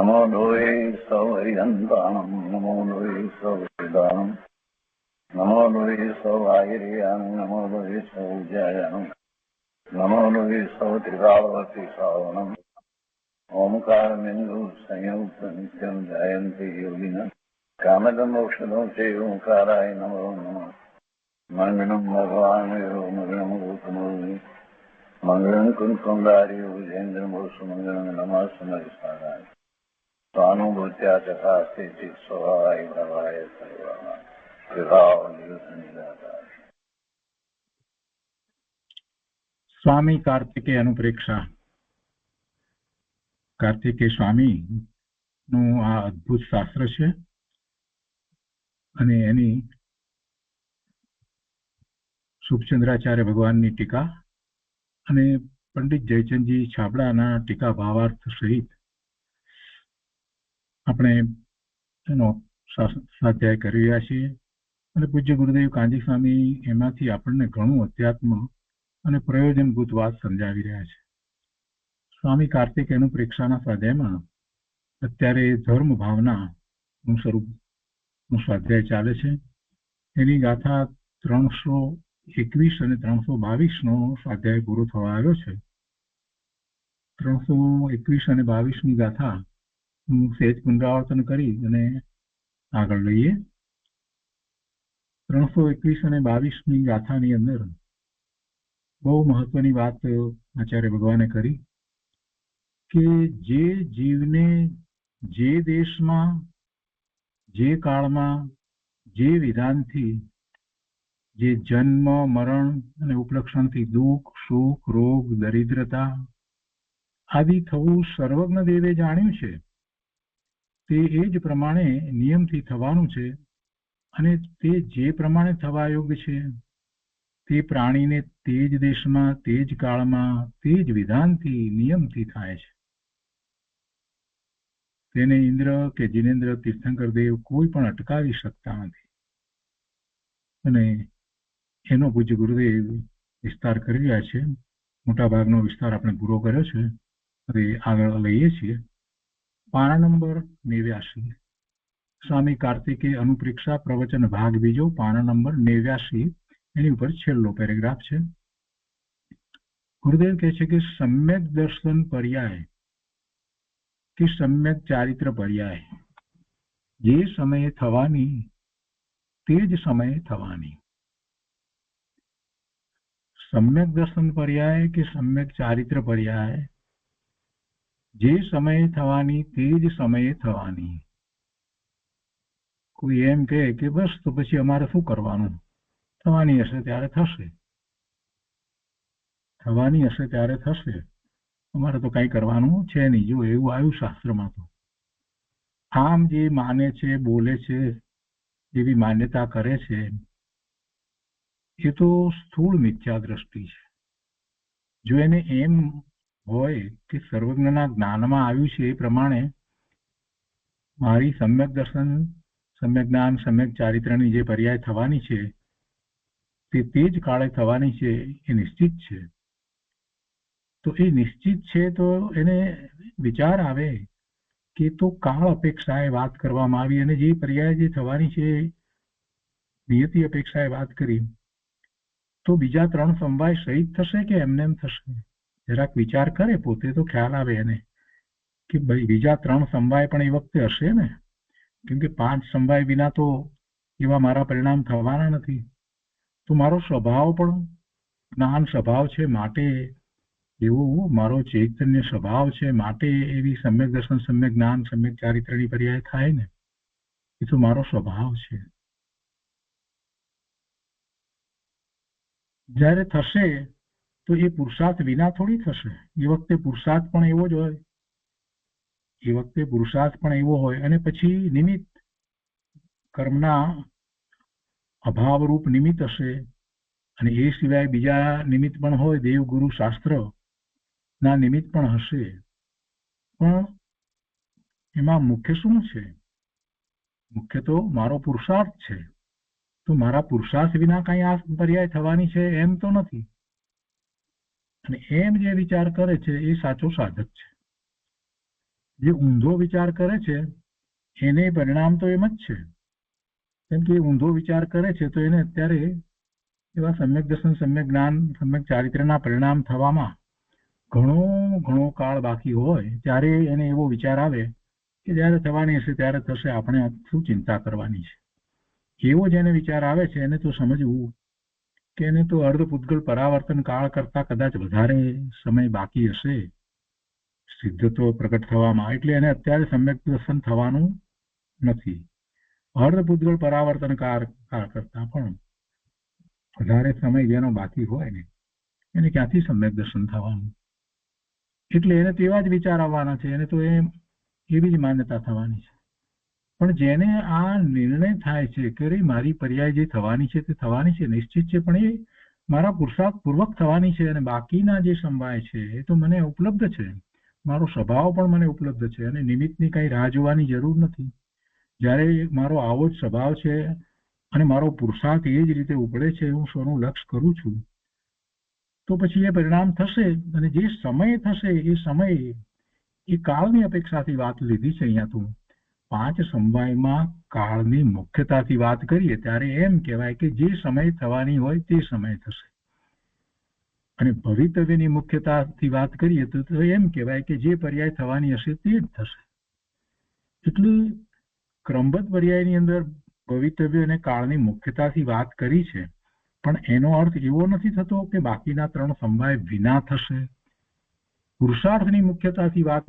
નમો લોહે સૌહરિહંતાણમ નમો લોહે સૌહૃદાણમ નમો લોહે સૌઆયર્યાણમ નમો લોહે સૌજ્યાયાણમ નમો લોહે સૌત્રિકાવતી શ્રાવણમ ઓમકારમેન્દુ સંયુક્ત નિત્યમ જયંતિ યોગિના કામદમોક્ષદો તે ઓંકારાય નમો નમઃ મંગળમ ભગવાન મંગળમ ગૌતમોર્મિ મંગળમ કુંકુંદારી વિજેન્દ્રમો સુમંગળમ નમઃ સમરિસારાય સ્વાનુભૂત્યા ચકાસ્તિ સ્વભાવાય ભવાય સર્વમાં વિભાવ નિદાતા. સ્વામી કાર્તિકેય અનુપ્રેક્ષા. કાર્તિકેય સ્વામી નું આ અદ્ભુત શાસ્ત્ર છે અને એની સુખચંદ્રાચાર્ય ભગવાનની ટીકા અને પંડિત જયચંદજી છાબડાના ટીકા ભાવાર્થ સહિત આપણે એનો સ્વાધ્યાય કરી રહ્યા છીએ અને પૂજ્ય ગુરુદેવ કાંજી સ્વામી એમાંથી આપણને ઘણું અધ્યાત્મ અને પ્રયોજનભૂત વાત સમજાવી રહ્યા છે. સ્વામી કાર્તિકેય અનુપ્રેક્ષાના સ્વાધ્યાયમાં અત્યારે ધર્મ ભાવનાનું સ્વરૂપનું સ્વાધ્યાય ચાલે છે. એની ગાથા 321 અને 322નો સ્વાધ્યાય પૂરો થવા આવ્યો છે. 321 અને 22ની ગાથા હું સહેજ પુનરાવર્તન કરી અને આગળ લઈએ. 321 અને 22ની ગાથાની અંદર બહુ મહત્વની વાત આચાર્ય ભગવાને કરી કે જે જીવને જે દેશમાં જે કાળમાં જે વિધાનથી જે જન્મ મરણ અને ઉપલક્ષણથી દુઃખ સુખ રોગ દરિદ્રતા આદિ થવું સર્વજ્ઞ દેવે જાણ્યું છે તે એ જ પ્રમાણે નિયમથી થવાનું છે અને તે જે પ્રમાણે થવા યોગ્ય છે તે પ્રાણીને તે જ દેશમાં તે જ કાળમાં તે જ વિધાનથી નિયમથી થાય છે. તેને ઇન્દ્ર કે જિનેન્દ્ર તીર્થંકર દેવ કોઈ પણ અટકાવી શકતા નથી અને એનો પૂજ્ય ગુરુદેવ વિસ્તાર કરી રહ્યા છે. મોટા ભાગનો વિસ્તાર આપણે પૂરો કર્યો છે. હવે આગળ લઈએ છીએ. પાના નંબર 89. સ્વામી કાર્તિકેય અનુપ્રેક્ષા પ્રવચન ભાગ બીજો, પાના નંબર 89. એની ઉપર છેલ્લો પેરેગ્રાફ છે. ગુરુદેવ કહે છે કે સમ્યક દર્શન પર્યાય કે સમ્યક ચારિત્ર પર્યાય જે સમયે થવાની તે જ સમયે થવાની. સમ્યક દર્શન પર્યાય કે સમ્યક ચારિત્ર પર્યાય જે સમયે થવાની તે જ સમયે થવાની. કોઈ એમ કહે કે બસ તો પછી અમારે શું કરવાનું, થવાની હશે ત્યારે થશે, થવાની હશે ત્યારે થશે, અમારે તો કઈ કરવાનું છે નહીં. જો એવું આવ્યું શાસ્ત્રમાં તો આમ જે માને છે બોલે છે એવી માન્યતા કરે છે એ તો સ્થૂળ મિથ્યા દ્રષ્ટિ છે. જો એને એમ હોય કે સર્વજ્ઞના જ્ઞાનમાં આવ્યું છે એ પ્રમાણે મારી સમ્યક દર્શન સમ્યક જ્ઞાન સમ્યક ચારિત્રની જે પર્યાય થવાની છે તે જ કાળે થવાની છે એ નિશ્ચિત છે. તો એ નિશ્ચિત છે તો એને વિચાર આવે કે તો કાળ અપેક્ષાએ વાત કરવામાં આવી અને જે પર્યાય જે થવાની છે નિયતિ અપેક્ષાએ વાત કરી તો બીજા 3 સમવાય સહિત થશે કે એમને એમ થશે? જરાક વિચાર કરે પોતે તો ખ્યાલ આવે એને કે ભાઈ બીજા 3 સમવાય પણ એ વખતે હશે ને, કેમ કે 5 સમવાય વિના તો એવા મારા પરિણામ થવાના નથી. તો મારો સ્વભાવ પણ જ્ઞાન સ્વભાવ છે માટે એવો મારો ચૈતન્ય સ્વભાવ છે માટે એવી સમ્યક દર્શન સમ્યક જ્ઞાન સમ્યક ચારિત્રની પર્યાય થાય ને, એ તો મારો સ્વભાવ છે. જ્યારે થશે તો એ પુરુષાર્થ વિના થોડી થશે. એ વખતે પુરુષાર્થ પણ એવો જ હોય, એ વખતે પુરુષાર્થ પણ એવો હોય અને પછી નિમિત્ત કર્મના અભાવરૂપ નિમિત્ત હશે અને એ સિવાય બીજા નિમિત્ત પણ હોય, દેવ ગુરુ શાસ્ત્ર ના નિમિત્ત પણ હશે. પણ એમાં મુખ્ય શું છે? મુખ્ય તો મારો પુરુષાર્થ છે. તો મારા પુરુષાર્થ વિના કઈ આ પર્યાય થવાની છે એમ તો નથી. અને એમ જે વિચાર કરે છે એ સાચો સાધક છે. જે ઊંધો વિચાર કરે છે એને પરિણામ તો એમ જ છે, કેમ કે ઊંધો વિચાર કરે છે તો એને અત્યારે એવા સમ્યક દર્શન, સમ્યક જ્ઞાન, સમ્યક ચારિત્ર્યના પરિણામ થવામાં ઘણો કાળ બાકી હોય ત્યારે એને એવો વિચાર આવે કે જ્યારે થવાની હશે ત્યારે થશે, આપણે શું ચિંતા કરવાની છે. એવો જેને વિચાર આવે છે એને તો સમજવું કે એને તો અર્ધપૂતગલ પરાવર્તન કાળ કરતા કદાચ વધારે સમય બાકી હશે સિદ્ધત્વ પ્રગટ થવામાં, એટલે એને અત્યારે સમ્યક દર્શન થવાનું નથી. અર્ધપૂતગલ પરાવર્તન કાળ કરતા પણ વધારે સમય જેનો બાકી હોય ને એને ક્યાંથી સમ્યક દર્શન થવાનું, એટલે એને તેવા જ વિચાર આવવાના છે, એને તો એવી જ માન્યતા થવાની છે. પણ જેને આ નિર્ણય થાય છે કે મારી પર્યાય જે થવાની છે તે થવાની છે, નિશ્ચિત છે, પણ એ મારા પુરુષાર્થ પૂર્વક થવાની છે, અને બાકીના જે સમવાય છે એ તો મને ઉપલબ્ધ છે, મારો સ્વભાવ પણ મને ઉપલબ્ધ છે, અને નિમિત્તની કઈ રાહ જોવાની જરૂર નથી. જ્યારે મારો આવો જ સ્વભાવ છે અને મારો પુરુષાર્થ એ જ રીતે ઉપડે છે, હું સ્વનું લક્ષ્ય કરું છું, તો પછી એ પરિણામ થશે. અને જે સમય થશે એ સમય એ કાળની અપેક્ષાથી વાત લીધી છે. અહીંયા તો 5 સમવાયમાં કાળની મુખ્યતાથી વાત કરીએ ત્યારે એમ કહેવાય કે જે સમય થવાની હોય તે સમય થશે, અને ભવિતવ્યની મુખ્યતાથી વાત કરીએ તો એમ કહેવાય કે જે પર્યાય થવાની હશે તે જ થશે. એટલે ક્રમબદ્ધ પર્યાયની અંદર ભવિતવ્ય અને કાળની મુખ્યતાથી વાત કરી છે, પણ એનો અર્થ એવો નથી થતો કે બાકીના 3 સમવાય વિના થશે. પુરુષાર્થની મુખ્યતાથી વાત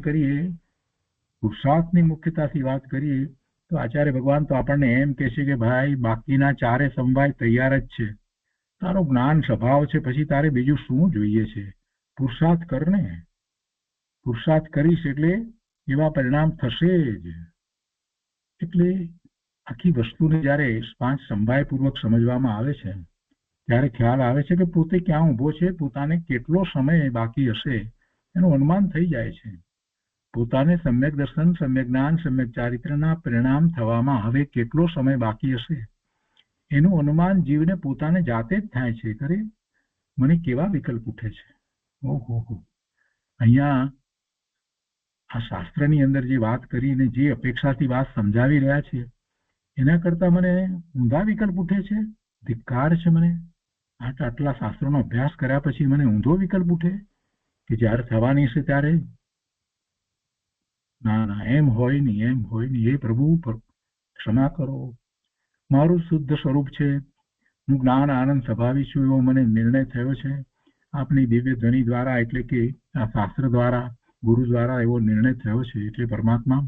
કરીએ તો આચાર્ય ભગવાન તો આપણને એમ કહે છે કે ભાઈ બાકીના 4 સમવાય તૈયાર જ છે, તારો જ્ઞાન સ્વભાવ છે, પછી તારે બીજું શું જોઈએ છે, પુરુષાર્થ કર ને, પુરુષાર્થ કરીશ એટલે એવા પરિણામ થશે જ. એટલે આખી વસ્તુને જ્યારે 5 સમવાય પૂર્વક સમજવામાં આવે છે ત્યારે ખ્યાલ આવે છે કે પોતે ક્યાં ઊભો છે, પોતાને કેટલો સમય બાકી હશે એનું અનુમાન થઈ જાય છે. પોતાને સમ્યક દર્શન, સમ્યક જ્ઞાન, સમ્યક ચારિત્ર્યના પરિણામ થવામાં હવે કેટલો સમય બાકી હશે એનું અનુમાન જીવને પોતાને જાતે જ થાય છે. કરે મને કેવા વિકલ્પ ઉઠે છે, ઓહો. અહીંયા આ શાસ્ત્રની અંદર જે વાત કરીને જે અપેક્ષાથી વાત સમજાવી રહ્યા છે એના કરતા મને ઊંધા વિકલ્પ ઉઠે છે. ધિક્કાર છે મને, આટલા શાસ્ત્રોનો અભ્યાસ કર્યા પછી મને ઊંધો વિકલ્પ ઉઠે કે જ્યારે થવાની છે ત્યારે ના, એમ હોય નહીં, એ પ્રભુ ક્ષમા કરો, મારું શુદ્ધ સ્વરૂપ છે, હું જ્ઞાન આનંદ સ્વભાવી છું એવો મને નિર્ણય થયો છે આપની દિવ્ય ધ્વનિ દ્વારા, એટલે કે આ શાસ્ત્ર દ્વારા, ગુરુ દ્વારા એવો નિર્ણય થયો છે. એટલે પરમાત્મા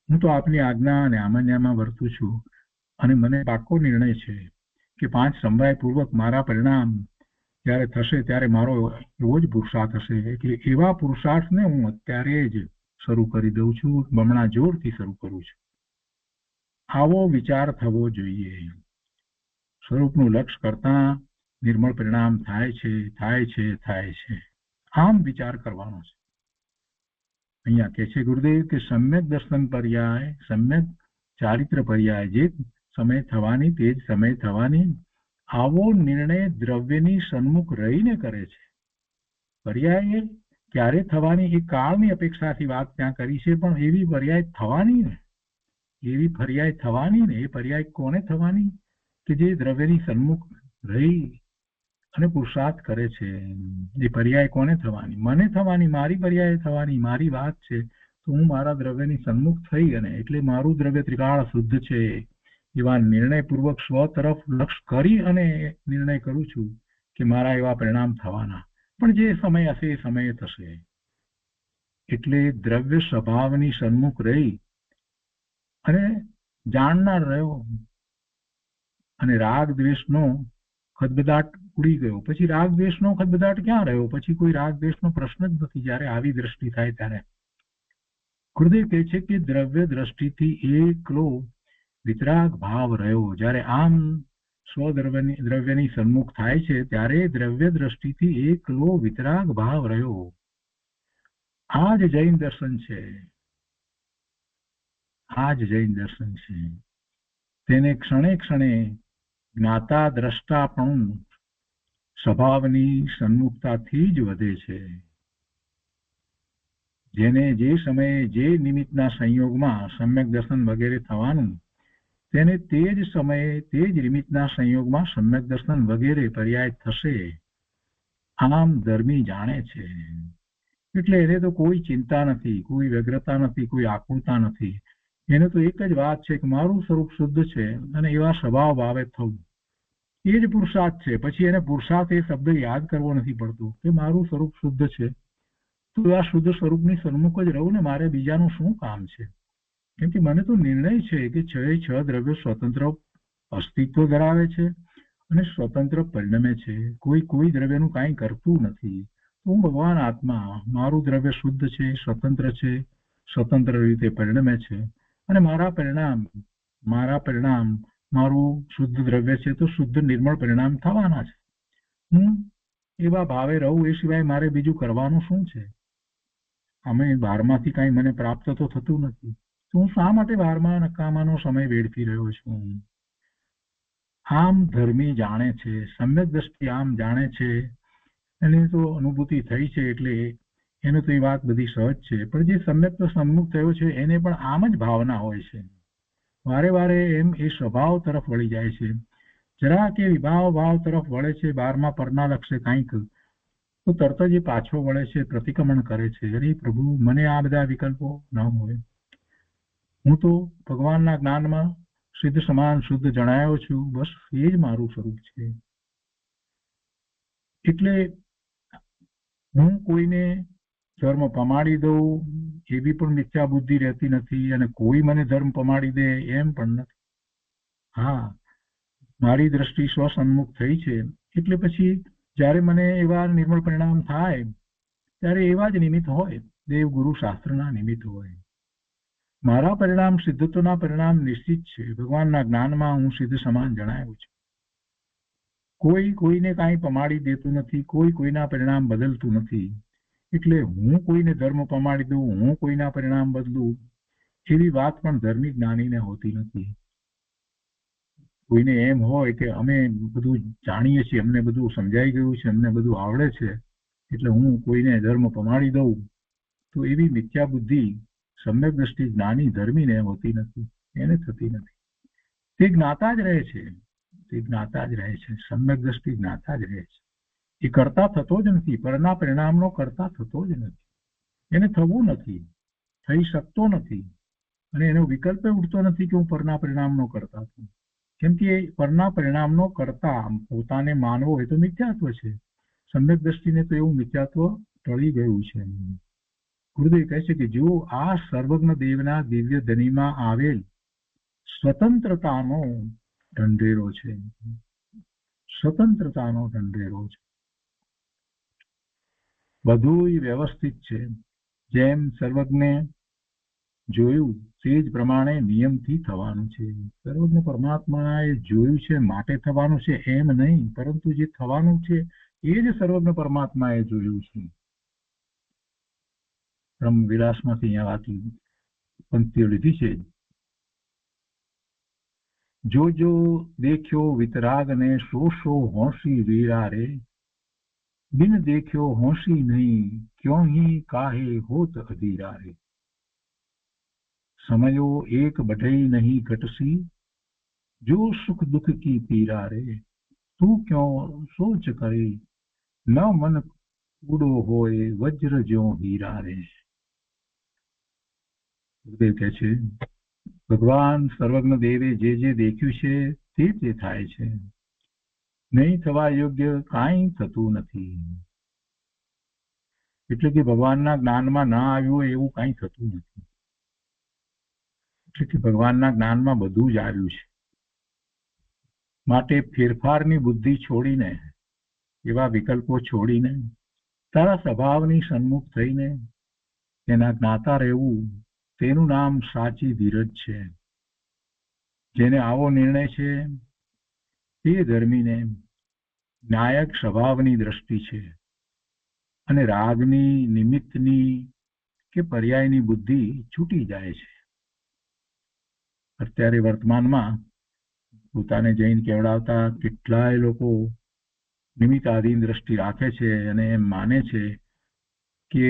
હું તો આપની આજ્ઞા અને આમન્યામાં વર્તું છું, અને મને પાક્કો નિર્ણય છે કે 5 સમવાય પૂર્વક મારા પરિણામ જ્યારે થશે ત્યારે મારો એવો જ પુરુષાર્થ હશે. એટલે એવા પુરુષાર્થને હું અત્યારે જ શરૂ કરી દઉં છું, બમણા જોરથી શરૂ કરું છું. આવો વિચાર થવો જોઈએ. સ્વરૂપનું લક્ષ્ય કરતા નિર્મળ પરિણામ થાય છે. આમ વિચાર કરવાનો છે. અહીંયા કહે છે ગુરુદેવ કે સમ્યક દર્શન પર્યાય, સમ્યક ચારિત્ર પર્યાય, જે સમય થવાની તે જ સમય થવાની, આવો નિર્ણય દ્રવ્યની સન્મુખ રહીને કરે છે. પર્યાય ક્યારે થવાની એ કાળની અપેક્ષાથી વાત ત્યાં કરી છે, પણ એવી પર્યાય થવાની ને, એ પર્યાય કોને થવાની કે જે દ્રવ્યની સન્મુખ રહી અને પુરુષાર્થ કરે છે. એ પર્યાય કોને થવાની? મને થવાની, મારી પર્યાય થવાની. મારી વાત છે તો હું મારા દ્રવ્યની સન્મુખ થઈ, અને એટલે મારું દ્રવ્ય ત્રિકાળ શુદ્ધ છે એવા નિર્ણયપૂર્વક સ્વ તરફ લક્ષ્ય કરી અને નિર્ણય કરું છું કે મારા એવા પરિણામ થવાના, પણ જે સમય હશે એ સમયે થશે. એટલે દ્રવ્ય સ્વભાવની સન્મુખ રહી અને જાણનાર રહ્યો, અને રાગ દ્વેષનો ખદબદાટ ઉડી ગયો. પછી રાગ દ્વેષનો ખદબદાટ ક્યાં રહ્યો? પછી કોઈ રાગ દ્વેષનો પ્રશ્ન જ નથી જ્યારે આવી દ્રષ્ટિ થાય ત્યારે. ગુરુદેવ કહે છે કે દ્રવ્ય દ્રષ્ટિથી એકલો વિતરાગ ભાવ રહ્યો. જ્યારે આમ દ્રવ્યની સન્મુખ થાય છે ત્યારે દ્રવ્ય દ્રષ્ટિથી એકલો વિતરાગ ભાવ રહ્યો. આ જ જૈન દર્શન છે. તેને ક્ષણે ક્ષણે જ્ઞાતા દ્રષ્ટાપણું સ્વભાવની સન્મુખતાથી જ વધે છે. જેને જે સમયે જે નિમિત્તના સંયોગમાં સમ્યક દર્શન વગેરે થવાનું તેને તે જ સમયે તે જ નિમિત્તના સંયોગમાં સમ્યક દર્શન વગેરે પર્યાય થશે. આમ ધર્મી જાણે છે. એટલે એને તો કોઈ ચિંતા નથી, કોઈ વ્યગ્રતા નથી, કોઈ આકુલતા નથી. એને તો એક જ વાત છે કે મારું સ્વરૂપ શુદ્ધ છે અને એવા સ્વભાવ ભાવે થવું એ જ પુરુષાર્થ છે. પછી એને પુરુષાર્થ એ શબ્દ યાદ કરવો નથી પડતો કે મારું સ્વરૂપ શુદ્ધ છે, તો આ શુદ્ધ સ્વરૂપની સન્મુખ જ રહું ને, મારે બીજાનું શું કામ છે? કેમ કે મને તો નિર્ણય છે કે છ દ્રવ્યો સ્વતંત્ર અસ્તિત્વ ધરાવે છે અને સ્વતંત્ર પરિણમે છે. કોઈ દ્રવ્યનું કાંઈ કરતું નથી. હું ભગવાન આત્મા, મારું દ્રવ્ય શુદ્ધ છે, સ્વતંત્ર છે, સ્વતંત્ર રીતે પરિણમે છે અને મારા પરિણામ મારું શુદ્ધ દ્રવ્ય છે તો શુદ્ધ નિર્મળ પરિણામ થવાના છે. હું એવા ભાવે રહું એ સિવાય મારે બીજું કરવાનું શું છે? અમે બહારમાંથી કાંઈ મને પ્રાપ્ત તો થતું નથી, તો હું શા માટે બહારમાં નકામાનો સમય વેડફી રહ્યો છું? આમ ધર્મી જાણે છે, સમ્યક દ્રષ્ટિ આમ જાણે છે. એની તો અનુભૂતિ થઈ છે એટલે એને તો એ વાત બધી સહજ છે. પણ જે સમ્યક તો સન્મુખ થયો છે એને પણ આમ જ ભાવના હોય છે. વારે વારે એમ એ સ્વભાવ તરફ વળી જાય છે. જરા કે ભાવ તરફ વળે છે, 12મા પરના લક્ષે કાંઈક, તો તરત જ એ પાછો વળે છે, પ્રતિક્રમણ કરે છે. અરે પ્રભુ, મને આ બધા વિકલ્પો ન હોય. હું તો ભગવાનના જ્ઞાનમાં સિદ્ધ સમાન શુદ્ધ જણાયો છું. બસ એ જ મારું સ્વરૂપ છે. એટલે હું કોઈને ધર્મ પમાડી દઉં એવી પણ મિથ્યા બુદ્ધિ રહેતી નથી અને કોઈ મને ધર્મ પમાડી દે એમ પણ નથી. હા, મારી દ્રષ્ટિ સ્વસન્મુખ થઈ છે એટલે પછી જ્યારે મને એવા નિર્મળ પરિણામ થાય ત્યારે એવા જ નિમિત્ત હોય, દેવ ગુરુ શાસ્ત્રના નિમિત્ત હોય. મારા પરિણામ સિદ્ધત્વના પરિણામ નિશ્ચિત છે. ભગવાનના જ્ઞાનમાં હું સિદ્ધ સમાન જણાયું છે. કોઈ કોઈને કાંઈ પમાડી દેતું નથી, કોઈ કોઈના પરિણામ બદલતું નથી. એટલે હું કોઈને ધર્મ પમાડી દઉં, હું કોઈના પરિણામ બદલું, એવી વાત પણ ધર્મી જ્ઞાનીને હોતી નથી. કોઈને એમ હોય કે અમે બધું જાણીએ છીએ, અમને બધું સમજાઈ ગયું છે, અમને બધું આવડે છે, એટલે હું કોઈને ધર્મ પમાડી દઉં, તો એવી મિથ્યા બુદ્ધિ સમ્યક દ્રષ્ટિ જ્ઞાની ધર્મીને હોતી નથી, એને થતી નથી. તે જ્ઞાતા જ રહે છે, તે જ્ઞાતા જ રહે છે, સમ્યક દ્રષ્ટિ જ્ઞાતા જ રહે છે. એ કરતા થતો જ નથી, પરના પરિણામનો કરતા થતો જ નથી. એને થવું નથી, થઈ શકતો નથી અને એનો વિકલ્પ ઉઠતો નથી કે હું પરના પરિણામનો કરતા છું. કેમ કે પરના પરિણામનો કરતા પોતાને માનવો એ તો મિથ્યાત્વ છે. સમ્યક દ્રષ્ટિને તો એવું મિથ્યાત્વ ટળી ગયું છે. ગુરુદેવ કહે છે કે જો આ સર્વજ્ઞ દેવના દિવ્ય ધનીમાં આવેલ સ્વતંત્રતાનો ઢંઢેરો છે, સ્વતંત્રતાનો ઢંઢેરો છે, બધું વ્યવસ્થિત છે. જેમ સર્વજ્ઞે જોયું તે જ પ્રમાણે નિયમથી થવાનું છે. સર્વજ્ઞ પરમાત્માએ જોયું છે માટે થવાનું છે એમ નહીં, પરંતુ જે થવાનું છે એ જ સર્વજ્ઞ પરમાત્માએ જોયું છે. બ્રહ્મ વિલાસમાંથી અહીંયા વાત પંક્તિઓ લીધી છે. જો જો દેખ્યો વિતરાગને શો હોંશી વીરા રે, बिन देखो होशी नहीं क्यों ही काहे होत अधीरा रे, समयो एक बढ़ई नहीं घटसी जो सुख दुख की पीरा रे, तू क्यों सोच करे न मन कूड़ो होए वज्र ज्यों हीरा रे. ગુરુદેવ કહે છે ભગવાન સર્વજ્ઞ દેવે જે દેખ્યું છે તે થાય છે, નહીં થવા યોગ્ય કાંઈ થતું નથી. એટલે કે ભગવાનના જ્ઞાનમાં ના આવ્યું હોય એવું કાંઈ થતું નથી. એટલે કે ભગવાનના જ્ઞાનમાં બધું જ આવ્યું છે. માટે ફેરફારની બુદ્ધિ છોડીને, એવા વિકલ્પો છોડીને, તારા સ્વભાવની સન્મુખ થઈને તેના જ્ઞાતા રહેવું, તેનું નામ સાચી ધીરજ છે. જેને આવો નિર્ણય છે તે ધર્મીને ન્યાયક સ્વભાવની દ્રષ્ટિ છે અને રાગની, નિમિત્તની કે પર્યાયની બુદ્ધિ છૂટી જાય છે. અત્યારે વર્તમાનમાં પોતાને જૈન કહેવડાવતા કેટલાય લોકો નિમિત્તાધીન દ્રષ્ટિ રાખે છે અને એમ માને છે કે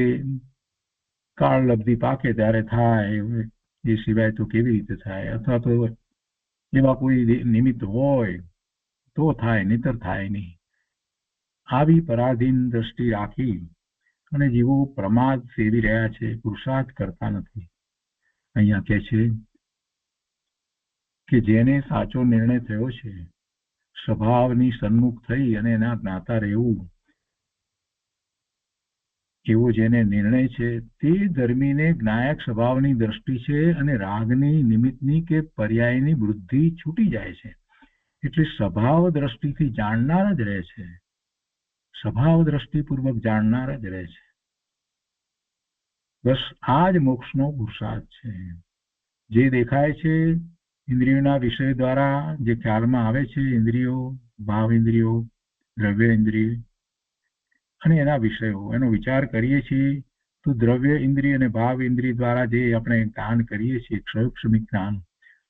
કાળલબ્ધિ પાકે ત્યારે થાય, એ સિવાય તો કેવી રીતે થાય? અથવા તો એવા કોઈ નિમિત્ત હોય તો થાય, નહીતર થાય નહીં. આવી પરાધીન દ્રષ્ટિ રાખી અને જીવો પ્રમાદ સેવી રહ્યા છે, પુરુષાર્થ કરતા નથી. અહીંયા કહે છે કે જેને સાચો નિર્ણય થયો છે, સ્વભાવની સન્મુખ થઈ અને એના જ્ઞાતા રહેવું, એવો જેને નિર્ણય છે, તે ધર્મીને જ્ઞાયક સ્વભાવની દ્રષ્ટિ છે અને રાગની નિમિત્તની કે પર્યાયની વૃદ્ધિ છૂટી જાય છે. એટલે સ્વભાવ દ્રષ્ટિથી જાણનાર જ રહે છે, સ્વભાવ દ્રષ્ટિપૂર્વક જાણનાર જ રહે છે. બસ આ જ મોક્ષનો પુરુષાર્થ છે. જે દેખાય છે ઇન્દ્રિયોના વિષય દ્વારા, જે ખ્યાલમાં આવે છે, ઇન્દ્રિયો, ભાવ ઇન્દ્રિયો, દ્રવ્ય ઇન્દ્રિય અને એના વિષયો, એનો વિચાર કરીએ છીએ તો દ્રવ્ય ઇન્દ્રિય અને ભાવ ઇન્દ્રિય દ્વારા જે આપણે જ્ઞાન કરીએ છીએ, ક્ષયોક્ષમિક જ્ઞાન,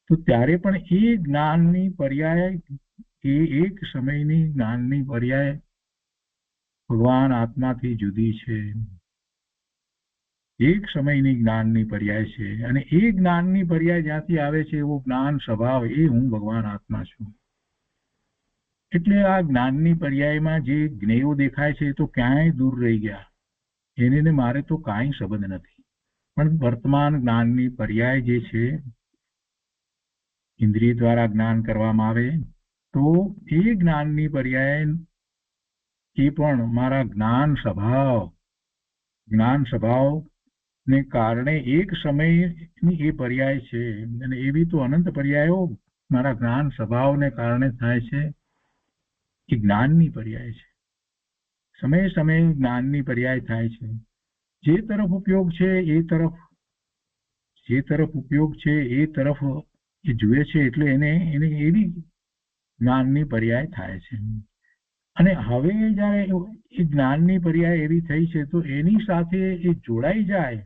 તો ત્યારે પણ એ જ્ઞાનની પર્યાય, એ એક સમયની જ્ઞાનની પર્યાય ભગવાન આત્માથી જુદી છે. એક સમયની જ્ઞાનની પર્યાય છે અને એ જ્ઞાનની પર્યાય જ્યાંથી આવે છે એવો જ્ઞાન સ્વભાવ, એ હું ભગવાન આત્મા છું. એટલે આ જ્ઞાનની પર્યાયમાં જે જ્ઞેયો દેખાય છે એ તો ક્યાંય દૂર રહી ગયા, એને મારે તો કાંઈ સંબંધ નથી. પણ વર્તમાન જ્ઞાનની પર્યાય જે છે, ઇન્દ્રિય દ્વારા જ્ઞાન કરવામાં આવે તો એ જ્ઞાનની પર્યાય એ પણ મારા જ્ઞાન સ્વભાવ ને કારણે એક સમયની એ પર્યાય છે. અને એવી તો અનંત પર્યાયો મારા જ્ઞાન સ્વભાવને કારણે થાય છે. એ જ્ઞાનની પર્યાય છે, સમયે સમયે જ્ઞાનની પર્યાય થાય છે. જે તરફ ઉપયોગ છે એ તરફ, જે તરફ ઉપયોગ છે એ તરફ એ જુએ છે, એટલે એને એવી જ્ઞાનની પર્યાય થાય છે. અને હવે જયારે એ જ્ઞાનની પર્યાય એવી થઈ છે તો એની સાથે એ જોડાઈ જાય,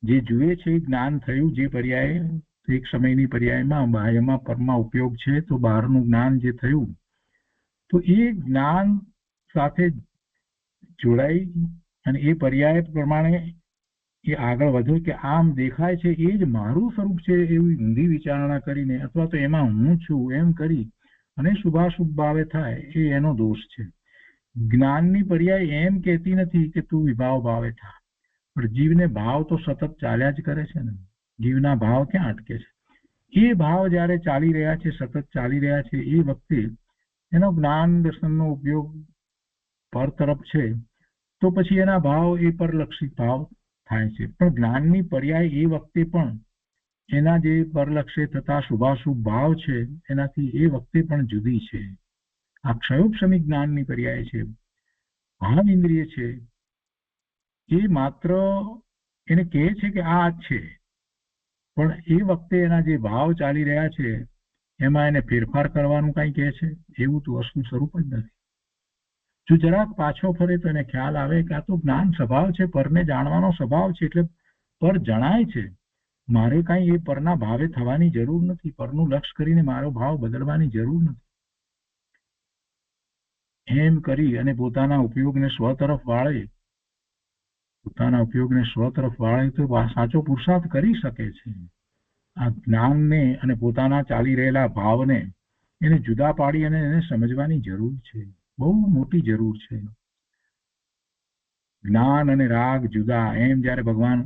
જે જુએ છે જ્ઞાન થયું, જે પર્યાય એક સમયની પર્યાયમાં બાહ્યમાં પરમાં ઉપયોગ છે, તો બહારનું જ્ઞાન જે થયું, તો એ જ્ઞાન સાથે જોડાઈ અને એ પર્યાય પ્રમાણે એ આગળ વધે કે આમ દેખાય છે એ જ મારું સ્વરૂપ છે, એવી ઊંધી વિચારણા કરીને અથવા તો એમાં હું છું એમ કરી અને શુભાશુભ ભાવે થાય, એ એનો દોષ છે. જ્ઞાનની પર્યાય એમ કહેતી નથી કે તું વિભાવ ભાવે થા, પણ જીવને ભાવ તો સતત ચાલ્યા જ કરે છે ને. જીવના ભાવ ક્યાં અટકે છે? એ ભાવ જ્યારે ચાલી રહ્યા છે, સતત ચાલી રહ્યા છે, એ વખતે એનો જ્ઞાન દર્શનનો ઉપયોગ પર તરફ છે, તો પછી એના ભાવ એ પરલક્ષિત ભાવ થાય છે. પણ જ્ઞાનની પર્યાય એ વખતે પણ એના જે પરલક્ષે થતા શુભાશુભ ભાવ છે એનાથી એ વખતે પણ જુદી છે. આ ક્ષયોક્ષમિક જ્ઞાનની પર્યાય છે. ભાવ ઇન્દ્રિય છે એ માત્ર એને કહે છે કે આ છે, પણ એ વખતે એના જે ભાવ ચાલી રહ્યા છે એમાં એને ફેરફાર કરવાનું કઈ કહે છે, એવું તો વસ્તુ સ્વરૂપ જ નથી. જો જરાક પાછો ફરે તો એને ખ્યાલ આવે કે આ તો જ્ઞાન સ્વભાવ છે, પરને જાણવાનો સ્વભાવ છે, એટલે પર જણાય છે. મારે કઈ એ પરના ભાવે થવાની જરૂર નથી, પરનું લક્ષ્ય કરીને મારો ભાવ બદલવાની જરૂર નથી. એમ કરી અને પોતાના ઉપયોગને સ્વ તરફ વાળે, પોતાના ઉપયોગને સ્વ તરફ વાળે તો સાચો પુરુષાર્થ કરી શકે છે. આ જ્ઞાનને અને પોતાના ચાલી રહેલા ભાવને એને જુદા પાડી અને એને સમજવાની જરૂર છે, બહુ મોટી જરૂર છે. જ્ઞાન અને રાગ જુદા, એમ જયારે ભગવાન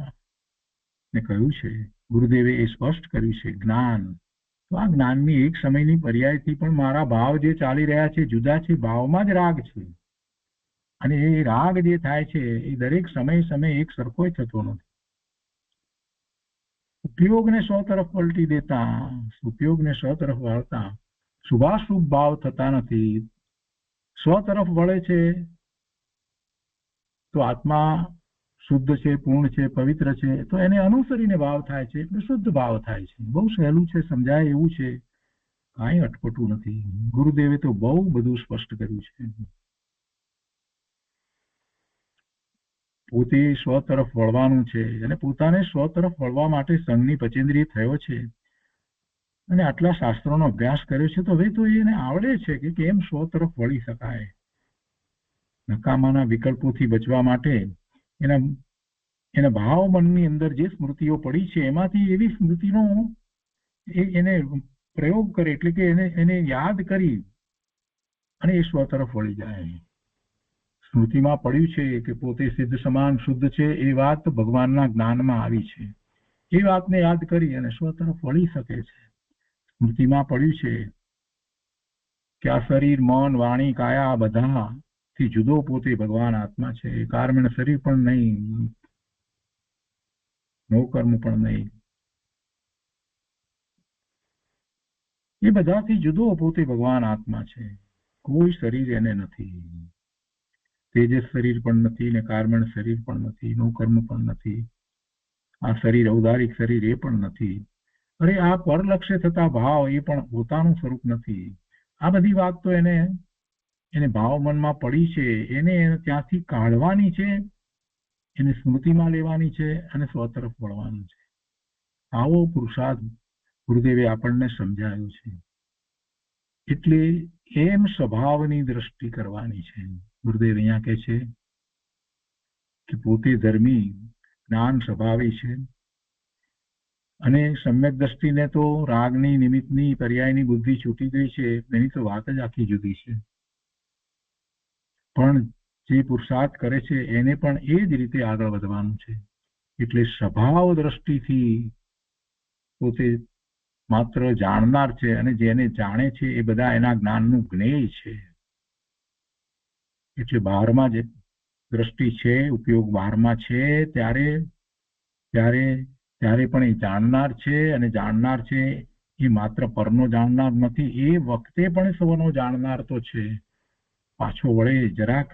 ને કહ્યું છે, ગુરુદેવે એ સ્પષ્ટ કર્યું છે જ્ઞાન, તો આ જ્ઞાનની એક સમયની પર્યાયથી પણ મારા ભાવ જે ચાલી રહ્યા છે જુદા છે, ભાવમાં જ રાગ છે. અને એ રાગ જે થાય છે એ દરેક સમય એક સરખો થતો નથી. ઉપયોગને સ્વ તરફ પલટી દેતા, ઉપયોગને સ્વ તરફ વળતા શુભાશુભ ભાવ થતા નથી. સ્વ તરફ વળે છે તો આત્મા શુદ્ધ છે, પૂર્ણ છે, પવિત્ર છે, તો એને અનુસરીને ભાવ થાય છે, એટલે શુદ્ધ ભાવ થાય છે. બહુ સહેલું છે, સમજાય એવું છે, કાંઈ અટપટું નથી. ગુરુદેવે તો બહુ બધું સ્પષ્ટ કર્યું છે. પોતે સ્વ તરફ વળવાનું છે અને પોતાને સ્વ તરફ વળવા માટે સંઘની પચેન્દ્રિય થયો છે અને આટલા શાસ્ત્રોનો અભ્યાસ કર્યો છે, તો હવે તો એને આવડે છે કે કેમ સ્વ તરફ વળી શકાય. નકામાના વિકલ્પોથી બચવા માટે એના એના ભાવ મનની અંદર જે સ્મૃતિઓ પડી છે એમાંથી એવી સ્મૃતિનો એને પ્રયોગ કરે, એટલે કે એને યાદ કરી અને એ સ્વ તરફ વળી જાય. સ્મૃતિમાં પડ્યું છે કે પોતે સિદ્ધ સમાન શુદ્ધ છે, એ વાત ભગવાનના જ્ઞાનમાં આવી છે, એ વાતને યાદ કરી અને સ્વ તરફ વળી શકે છે. સ્મૃતિમાં પડ્યું છે કે આ શરીર, મન, વાણી, કાયા બધા થી જુદો પોતે ભગવાન આત્મા છે. કારણ શરીર પણ નહીં, નો કર્મ પણ નહીં, એ બધાથી જુદો પોતે ભગવાન આત્મા છે. કોઈ શરીર એને નથી, તેજસ શરીર પણ નથી ને કારણ શરીર પણ નથી, નો કર્મ પણ નથી. આ શરીર ઔદારિક શરીર એ પણ નથી. અરે આ પરલક્ષ્ય થતા ભાવ એ પણ પોતાનું સ્વરૂપ નથી. આ બધી વાત તો એને ભાવ મનમાં પડી છે, એને ત્યાંથી કાઢવાની છે, એને સ્મૃતિમાં લેવાની છે અને સ્વ તરફ વળવાનું છે. આવો પુરુષાર્થ ગુરુદેવે આપણને સમજાયો છે. એટલે એમ સ્વભાવની દ્રષ્ટિ કરવાની છે. ગુરુદેવ અહીંયા કહે છે કે પોતે ધર્મી, જ્ઞાન સ્વભાવી છે, અને સમ્યક દ્રષ્ટિને તો રાગની, નિમિત્તની, પર્યાયની બુદ્ધિ છૂટી ગઈ છે, એની તો વાત જ આખી જુદી છે. પણ જે પુરુષાર્થ કરે છે એને પણ એ જ રીતે આગળ વધવાનું છે. એટલે સ્વભાવ દ્રષ્ટિથી પોતે માત્ર જાણનાર છે, અને જેને જાણે છે એ બધા એના જ્ઞાનનું જ્ઞેય છે. એટલે બહારમાં જે દ્રષ્ટિ છે, ઉપયોગ બહારમાં છે, ત્યારે પણ એ જાણનાર છે, અને જાણનાર છે એ માત્ર પરનો જાણનાર નથી, એ વખતે પણ સ્વનો જાણનાર તો છે. પાછો વળે જરાક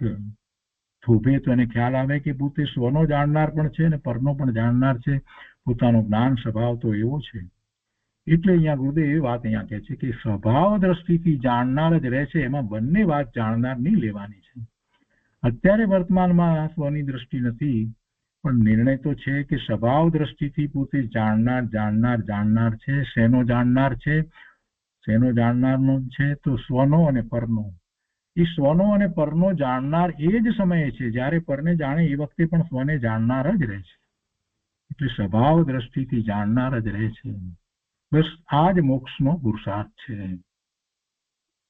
થોભે તો એને ખ્યાલ આવે કે પોતે સ્વનો જાણનાર પણ છે અને પરનો પણ જાણનાર છે. પોતાનો જ્ઞાન સ્વભાવ તો એવો છે. એટલે અહીંયા ગુરુદેવ એ વાત અહીંયા કહે છે કે સ્વભાવ દ્રષ્ટિથી જાણનાર જ રહે છે. એમાં બંને વાત જાણનાર નહીં લેવાની છે. અત્યારે વર્તમાનમાં સ્વની દ્રષ્ટિ નથી, પણ નિર્ણય તો છે કે સ્વભાવ દ્રષ્ટિથી પોતે જાણનાર છે. શેનો જાણનાર છે? શેનો જાણનારનો છે? તો સ્વનો અને પરનો. એ સ્વનો અને પરનો જાણનાર એ જ સમયે છે જ્યારે પરને જાણે એ વખતે પણ સ્વને જાણનાર જ રહે છે. એટલે સ્વભાવ દ્રષ્ટિથી જાણનાર જ રહે છે. બસ આ જ મોક્ષનો પુરુષાર્થ છે.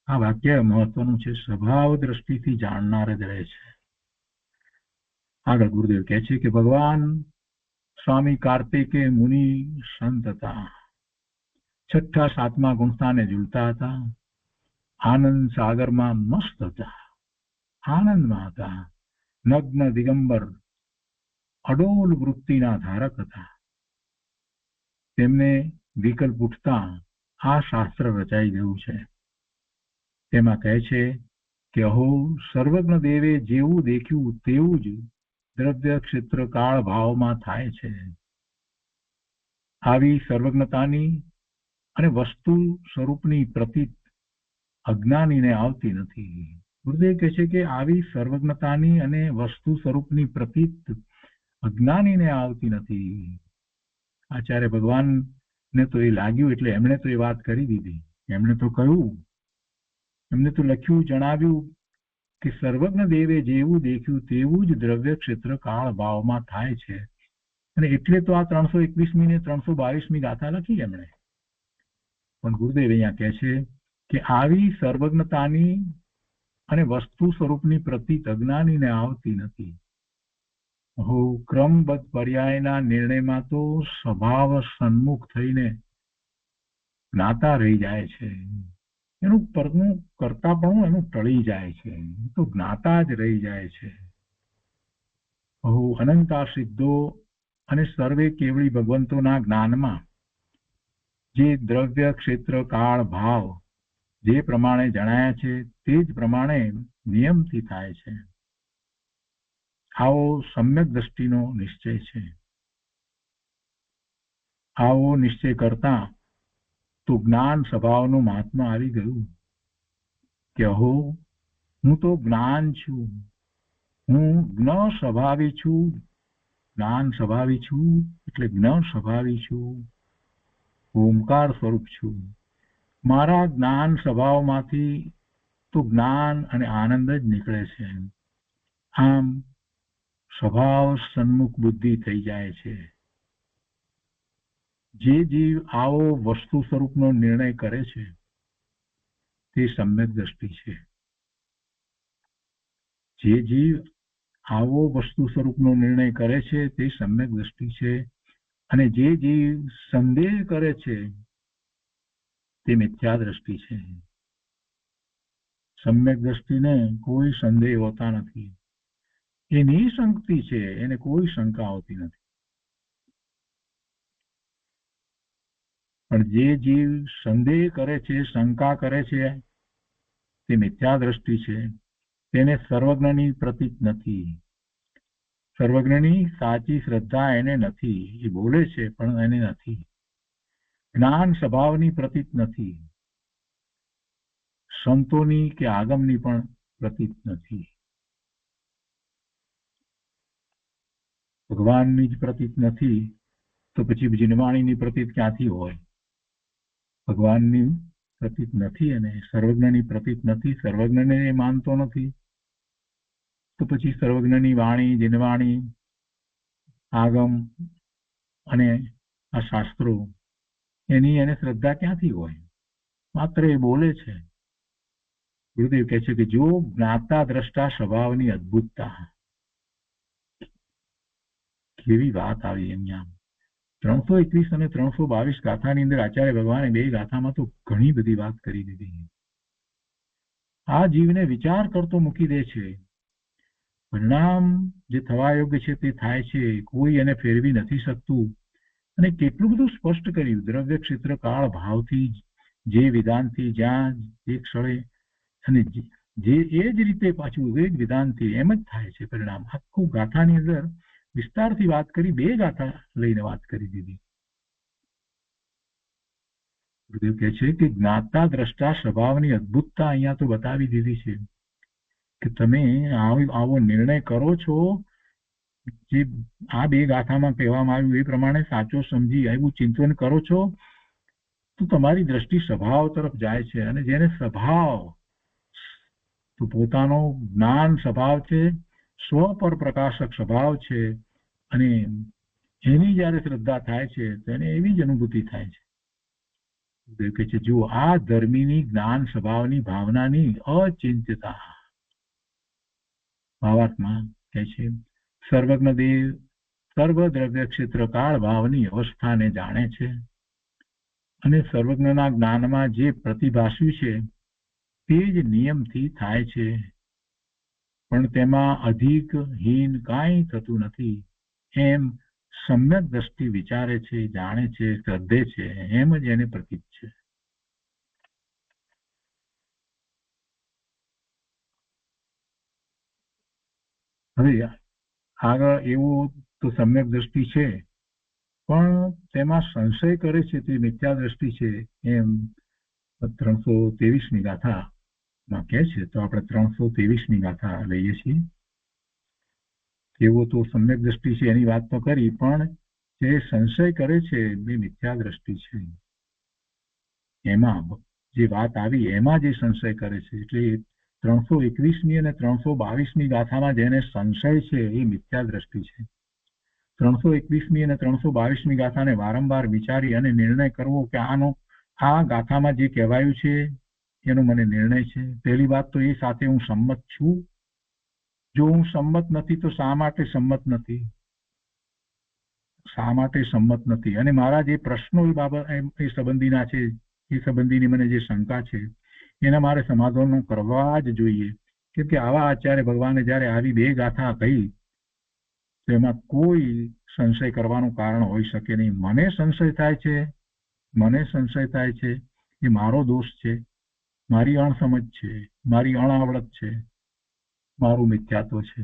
આ વાક્ય મહત્વનું છે. સ્વભાવ દ્રષ્ટિથી જાણનાર જ રહે છે. આગળ ગુરુદેવ કહે છે કે ભગવાન સ્વામી કાર્તિકે મુનિ સંત હતા. 6ઠા 7મા ગુણસ્થાને ઝૂલતા હતા. આનંદ સાગરમાં મસ્ત હતા, આનંદમાં હતા. નગ્ન દિગંબર અડોલ વૃત્તિના ધારક હતા. તેમને વિકલ્પ ઉઠતા આ શાસ્ત્ર રચાઈ ગયું છે. તેમાં કહે છે કે અહો સર્વજ્ઞ દેવે જેવું દેખ્યું તેવું જ દ્રવ્ય ક્ષેત્ર કાળ ભાવમાં થાય છે. આવી સર્વજ્ઞતાની અને વસ્તુ સ્વરૂપની પ્રતીત અજ્ઞાનીને આવતી નથી. ગુરુદેવ કહે છે કે આવી સર્વજ્ઞતાની અને વસ્તુ સ્વરૂપની પ્રતીત અજ્ઞાનીને આવતી નથી. આચાર્ય ભગવાનને તો એ લાગ્યું એટલે એમણે તો એ વાત કરી દીધી. એમણે તો કહ્યું, એમને તો લખ્યું, જણાવ્યું કે સર્વજ્ઞ દેવે જેવું દેખ્યું તેવું જ દ્રવ્ય ક્ષેત્ર કાળ ભાવમાં થાય છે. અને એટલે તો આ 321મી ને 322મી ગાથા લખી એમણે. પણ ગુરુદેવ અહીંયા કહે છે કે આવી સર્વજ્ઞતાની અને વસ્તુ સ્વરૂપની પ્રતીત અજ્ઞાનીને આવતી નથી. ક્રમબદ્ધ પર્યાયના નિર્ણયમાં તો સ્વભાવ સન્મુખ થઈને જ્ઞાતા રહી જાય છે. એનું પરનું કરતાપણું એનું ટળી જાય છે, તો જ્ઞાતા જ રહી જાય છે. અનંતા સિદ્ધો અને સર્વે કેવળી ભગવંતોના જ્ઞાનમાં જે દ્રવ્ય ક્ષેત્ર કાળ ભાવ જે પ્રમાણે જણાયા છે તે જ પ્રમાણે નિયમથી થાય છે. આવો સમ્યક દ્રષ્ટિનો નિશ્ચય છે. આવો નિશ્ચય કરતા તો જ્ઞાન સ્વભાવનું મહાત્મા આવી ગયું કે અહો હું તો જ્ઞાન છું, હું જ્ઞ સ્વભાવી છું. જ્ઞાન સ્વભાવી છું એટલે જ્ઞ સ્વભાવી છું, ઓમકાર સ્વરૂપ છું. મારા જ્ઞાન સ્વભાવમાંથી તો જ્ઞાન અને આનંદ જ નીકળે છે. આમ સ્વભાવ સન્મુખ બુદ્ધિ થઈ જાય છે. જે જીવ આવો વસ્તુ સ્વરૂપનો નિર્ણય કરે છે તે સમ્યક દ્રષ્ટિ છે. જે જીવ આવો વસ્તુ સ્વરૂપનો નિર્ણય કરે છે તે સમ્યક દ્રષ્ટિ છે. અને જે જીવ સંદેહ કરે છે તે મિથ્યા દ્રષ્ટિ છે. સમ્યક દ્રષ્ટિને કોઈ સંદેહ હોતા નથી. એ નિશંકતિ છે, એને કોઈ શંકા હોતી નથી. પણ જે જીવ સંદેહ કરે છે, શંકા કરે છે, તે મિથ્યા દ્રષ્ટિ છે. તેને સર્વજ્ઞની પ્રતીત નથી. સર્વજ્ઞની સાચી શ્રદ્ધા એને નથી. એ બોલે છે પણ એને નથી. જ્ઞાન સ્વભાવની પ્રતીત નથી. સંતોની કે આગમની પણ પ્રતીત નથી. ભગવાનની જ પ્રતીત નથી તો પછી જીનવાણીની પ્રતીત ક્યાંથી હોય? ભગવાનની પ્રતીત નથી અને સર્વજ્ઞની પ્રતીત નથી. સર્વજ્ઞને એ માનતો નથી તો પછી સર્વજ્ઞની વાણી, જીનવાણી, આગમ અને આ શાસ્ત્રો એની એને શ્રદ્ધા ક્યાંથી હોય? માત્ર એ બોલે છે. ગુરુદેવ કહે છે કે જો જ્ઞાતા દ્રષ્ટા સ્વભાવની અદ્ભુતતા, કેવી વાત આવી અહીંયા. 321 અને 322 ગાથાની અંદર આચાર્ય ભગવાને બે ગાથામાં તો ઘણી બધી વાત કરી દીધી. આ જીવને વિચાર કરતો મૂકી દે છે. પરિણામ જે થવા યોગ્ય છે તે થાય છે. કોઈ એને ફેરવી નથી શકતું. અને કેટલું બધું સ્પષ્ટ કર્યું. દ્રવ્ય ક્ષેત્ર કાળ ભાવથી, જે વિધાનથી, જ્યાં જે ક્ષણે અને જે એ જ રીતે પાછું એ જ વિધાનથી એમ જ થાય છે પરિણામ. આખું ગાથાની અંદર વિસ્તારથી વાત કરી. બે ગાથા લઈને વાત કરી દીધી. ગુરુદેવ કહે છે કે જ્ઞાતા દ્રષ્ટા સ્વભાવની અદ્ભુતતા અહીંયા તો બતાવી દીધી છે કે તમે આવો નિર્ણય કરો છો, જે આ બે ગાથામાં કહેવામાં આવ્યું એ પ્રમાણે સાચો સમજી એવું ચિંતન કરો છો તો તમારી દ્રષ્ટિ સ્વભાવ તરફ જાય છે. અને જેને સ્વભાવ તો પોતાનો જ્ઞાન સ્વભાવ છે, સ્વ પર પ્રકાશક સ્વભાવ છે, અને એની જયારે શ્રદ્ધા થાય છે તેને એવી જ અનુભૂતિ થાય છે. કે છે જુઓ, આ ધર્મીની જ્ઞાન સ્વભાવની ભાવનાની અચિંત્યતા. ભાવાર્થમાં કહે છે સર્વજ્ઞ દેવ સર્વ દ્રવ્ય ક્ષેત્ર કાળ ભાવની અવસ્થાને જાણે છે અને સર્વજ્ઞના જ્ઞાનમાં જે પ્રતિભાસ્યું છે તે જ નિયમથી થાય છે. પણ તેમાં અધિક હીન કાંઈ થતું નથી એમ સમ્યક દ્રષ્ટિ વિચારે છે, જાણે છે, શ્રદ્ધે છે, એમ જ એને પ્રતીત છે. હવે આગળ એવું તો સમ્યક દ્રષ્ટિ છે પણ તેમાં સંશય કરે છે તે મિથ્યા દ્રષ્ટિ છે એમ 323ની ગાથામાં કહે છે. તો આપણે 323ની ગાથા લઈએ છીએ. એવો તો સમ્યક દ્રષ્ટિ છે એની વાત તો કરી, પણ જે સંશય કરે છે એ મિથ્યા દ્રષ્ટિ છે. એમાં જે વાત આવી એમાં જે સંશય કરે છે એટલે 321ની અને 322ની ગાથામાં જેને સંશય છે એ મિથ્યા દ્રષ્ટિ છે. 321ની અને 322ની ગાથાને વારંવાર વિચારી અને નિર્ણય કરવો કે આ ગાથામાં જે કહેવાયું છે એનો મને નિર્ણય છે. પહેલી વાત તો એ સાથે હું સંમત છું. જો હું સંમત નથી તો શા માટે સંમત નથી? શા માટે સંમત નથી? અને મારા જે પ્રશ્નો એ બાબત એ સંબંધીના છે, એ સંબંધીની મને જે શંકા છે એના મારે સમાધાનો કરવા જ જોઈએ. કેમ કે આવા આચાર્ય ભગવાને જયારે આવી બે ગાથા કહી તો એમાં કોઈ સંશય કરવાનું કારણ હોઈ શકે નહીં. મને સંશય થાય છે એ મારો દોષ છે, મારી અણસમજ છે, મારી અણાવડત છે, મારું મિથ્યાત્વ છે.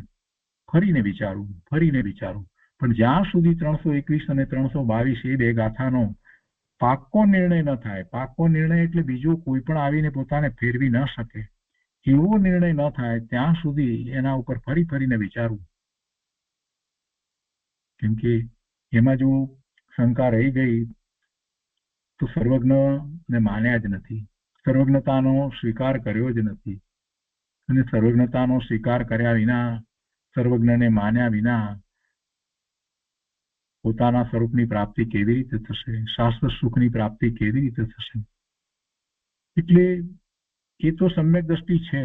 ફરીને વિચારું. પણ જ્યાં સુધી 321 અને 322 એ બે ગાથાનો પાક્કો નિર્ણય ન થાય, પાક્કો નિર્ણય એટલે બીજો કોઈ પણ આવીને પોતાને ફેરવી ન શકે એવો નિર્ણય ન થાય ત્યાં સુધી એના ઉપર ફરીને વિચારવું. કેમ કે એમાં જો શંકા રહી ગઈ તો સર્વજ્ઞને માન્યા જ નથી, સર્વજ્ઞતાનો સ્વીકાર કર્યો જ નથી. અને સર્વજ્ઞતાનો સ્વીકાર કર્યા વિના સર્વજ્ઞને માન્યા વિના પોતાના સ્વરૂપની પ્રાપ્તિ કેવી રીતે થશે, શાશ્વત સુખની પ્રાપ્તિ કેવી રીતે થશે? એટલે એ તો સમ્યક દ્રષ્ટિ છે,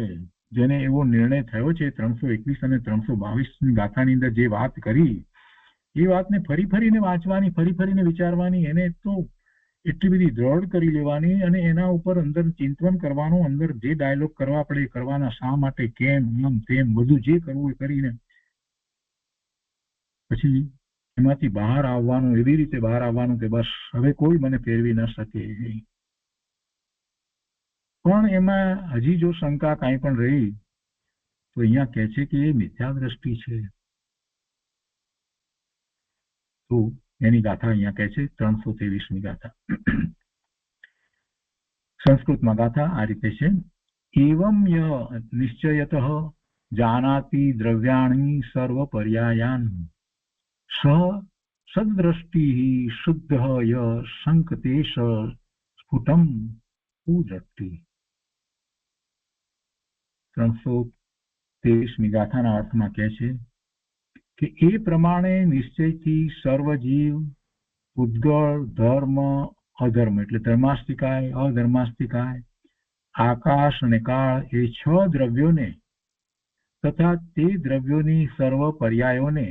જેને એવો નિર્ણય થયો છે 321 અને 322ની ગાથાની અંદર જે વાત કરી, એ વાતને ફરી ફરીને વાંચવાની, ફરી ફરીને વિચારવાની, એને તો એટલી બધી દ્રઢ કરી લેવાની અને એના ઉપર અંદર ચિંતન કરવાનું, અંદર જે ડાયલોગ કરવા પડે એ કરવાના, શા માટે, કેમ, આમ તેમ બધું જે કરવું એ કરીને પછી એમાંથી બહાર આવવાનું, એવી રીતે બહાર આવવાનું કે બસ હવે કોઈ મને ફેરવી ન શકે. પણ એમાં હજી જો શંકા કાંઈ પણ રહી તો અહીંયા કહે છે કે એ મિથ્યા દ્રષ્ટિ છે. તો એની ગાથા અહીંયા કહે છે 323મી ગાથા. સંસ્કૃતમાં ગાથા આ રીતે છે: એવમ ય નિશ્ચયતઃ જાનાતિ દ્રવ્યાણિ સર્વ પર્યાયાન સ સદ્દ્રષ્ટિ શુદ્ધ ય સંકતેશ સ્ફુટમ ઉદ્રષ્ટિ. 323મી ગાથાના અર્થમાં કહે છે કે એ પ્રમાણે નિશ્ચયથી સર્વ જીવ, ઉદ્ગળ, ધર્મ, અધર્મ એટલે ધર્માસ્તિકાય, અધર્માસ્તિકાય, આકાશ અને કાળ એ 6 દ્રવ્યોને તથા તે દ્રવ્યોની સર્વ પર્યાયોને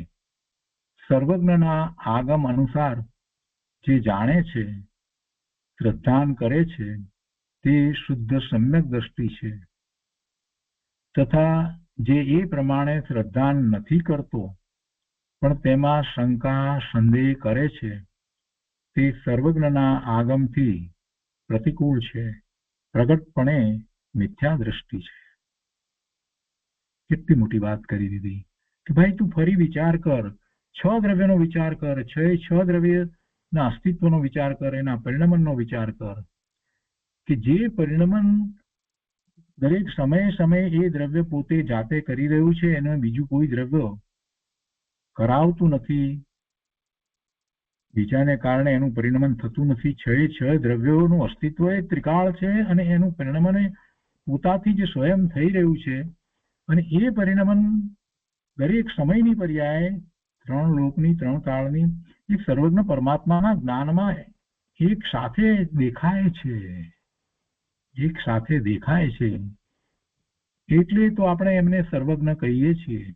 સર્વજ્ઞના આગમ અનુસાર જે જાણે છે, શ્રદ્ધાન કરે છે, તે શુદ્ધ સમ્યક દ્રષ્ટિ છે. તથા જે એ પ્રમાણે શ્રદ્ધાન નથી કરતો પણ તેમાં શંકા સંદેહ કરે છે, તે સર્વજ્ઞના આગમથી પ્રતિકૂળ છે, પ્રગટપણે મિથ્યા દ્રષ્ટિ છે. કેટલી મોટી વાત કરી દીધી કે ભાઈ તું ફરી વિચાર કર, 6 દ્રવ્યનો વિચાર કર, 6 દ્રવ્યના અસ્તિત્વનો વિચાર કર, એના પરિણમનનો વિચાર કર કે જે પરિણમન દરેક સમયે સમયે એ દ્રવ્ય પોતે જાતે કરી રહ્યું છે, એને બીજું કોઈ દ્રવ્ય કરાવતું નથી, બીજાને કારણે એનું પરિણમન થતું નથી. 6 દ્રવ્યોનું અસ્તિત્વ એ ત્રિકાળ છે અને એનું પરિણમન પોતાથી જ સ્વયં થઈ રહ્યું છે. અને એ પરિણમન દરેક સમયની પર્યાય, 3 લોકની, 3 કાળની એક સર્વજ્ઞ પરમાત્માના જ્ઞાનમાં એક સાથે દેખાય છે, એક સાથે દેખાય છે. એટલે તો આપણે એમને સર્વજ્ઞ કહીએ છીએ.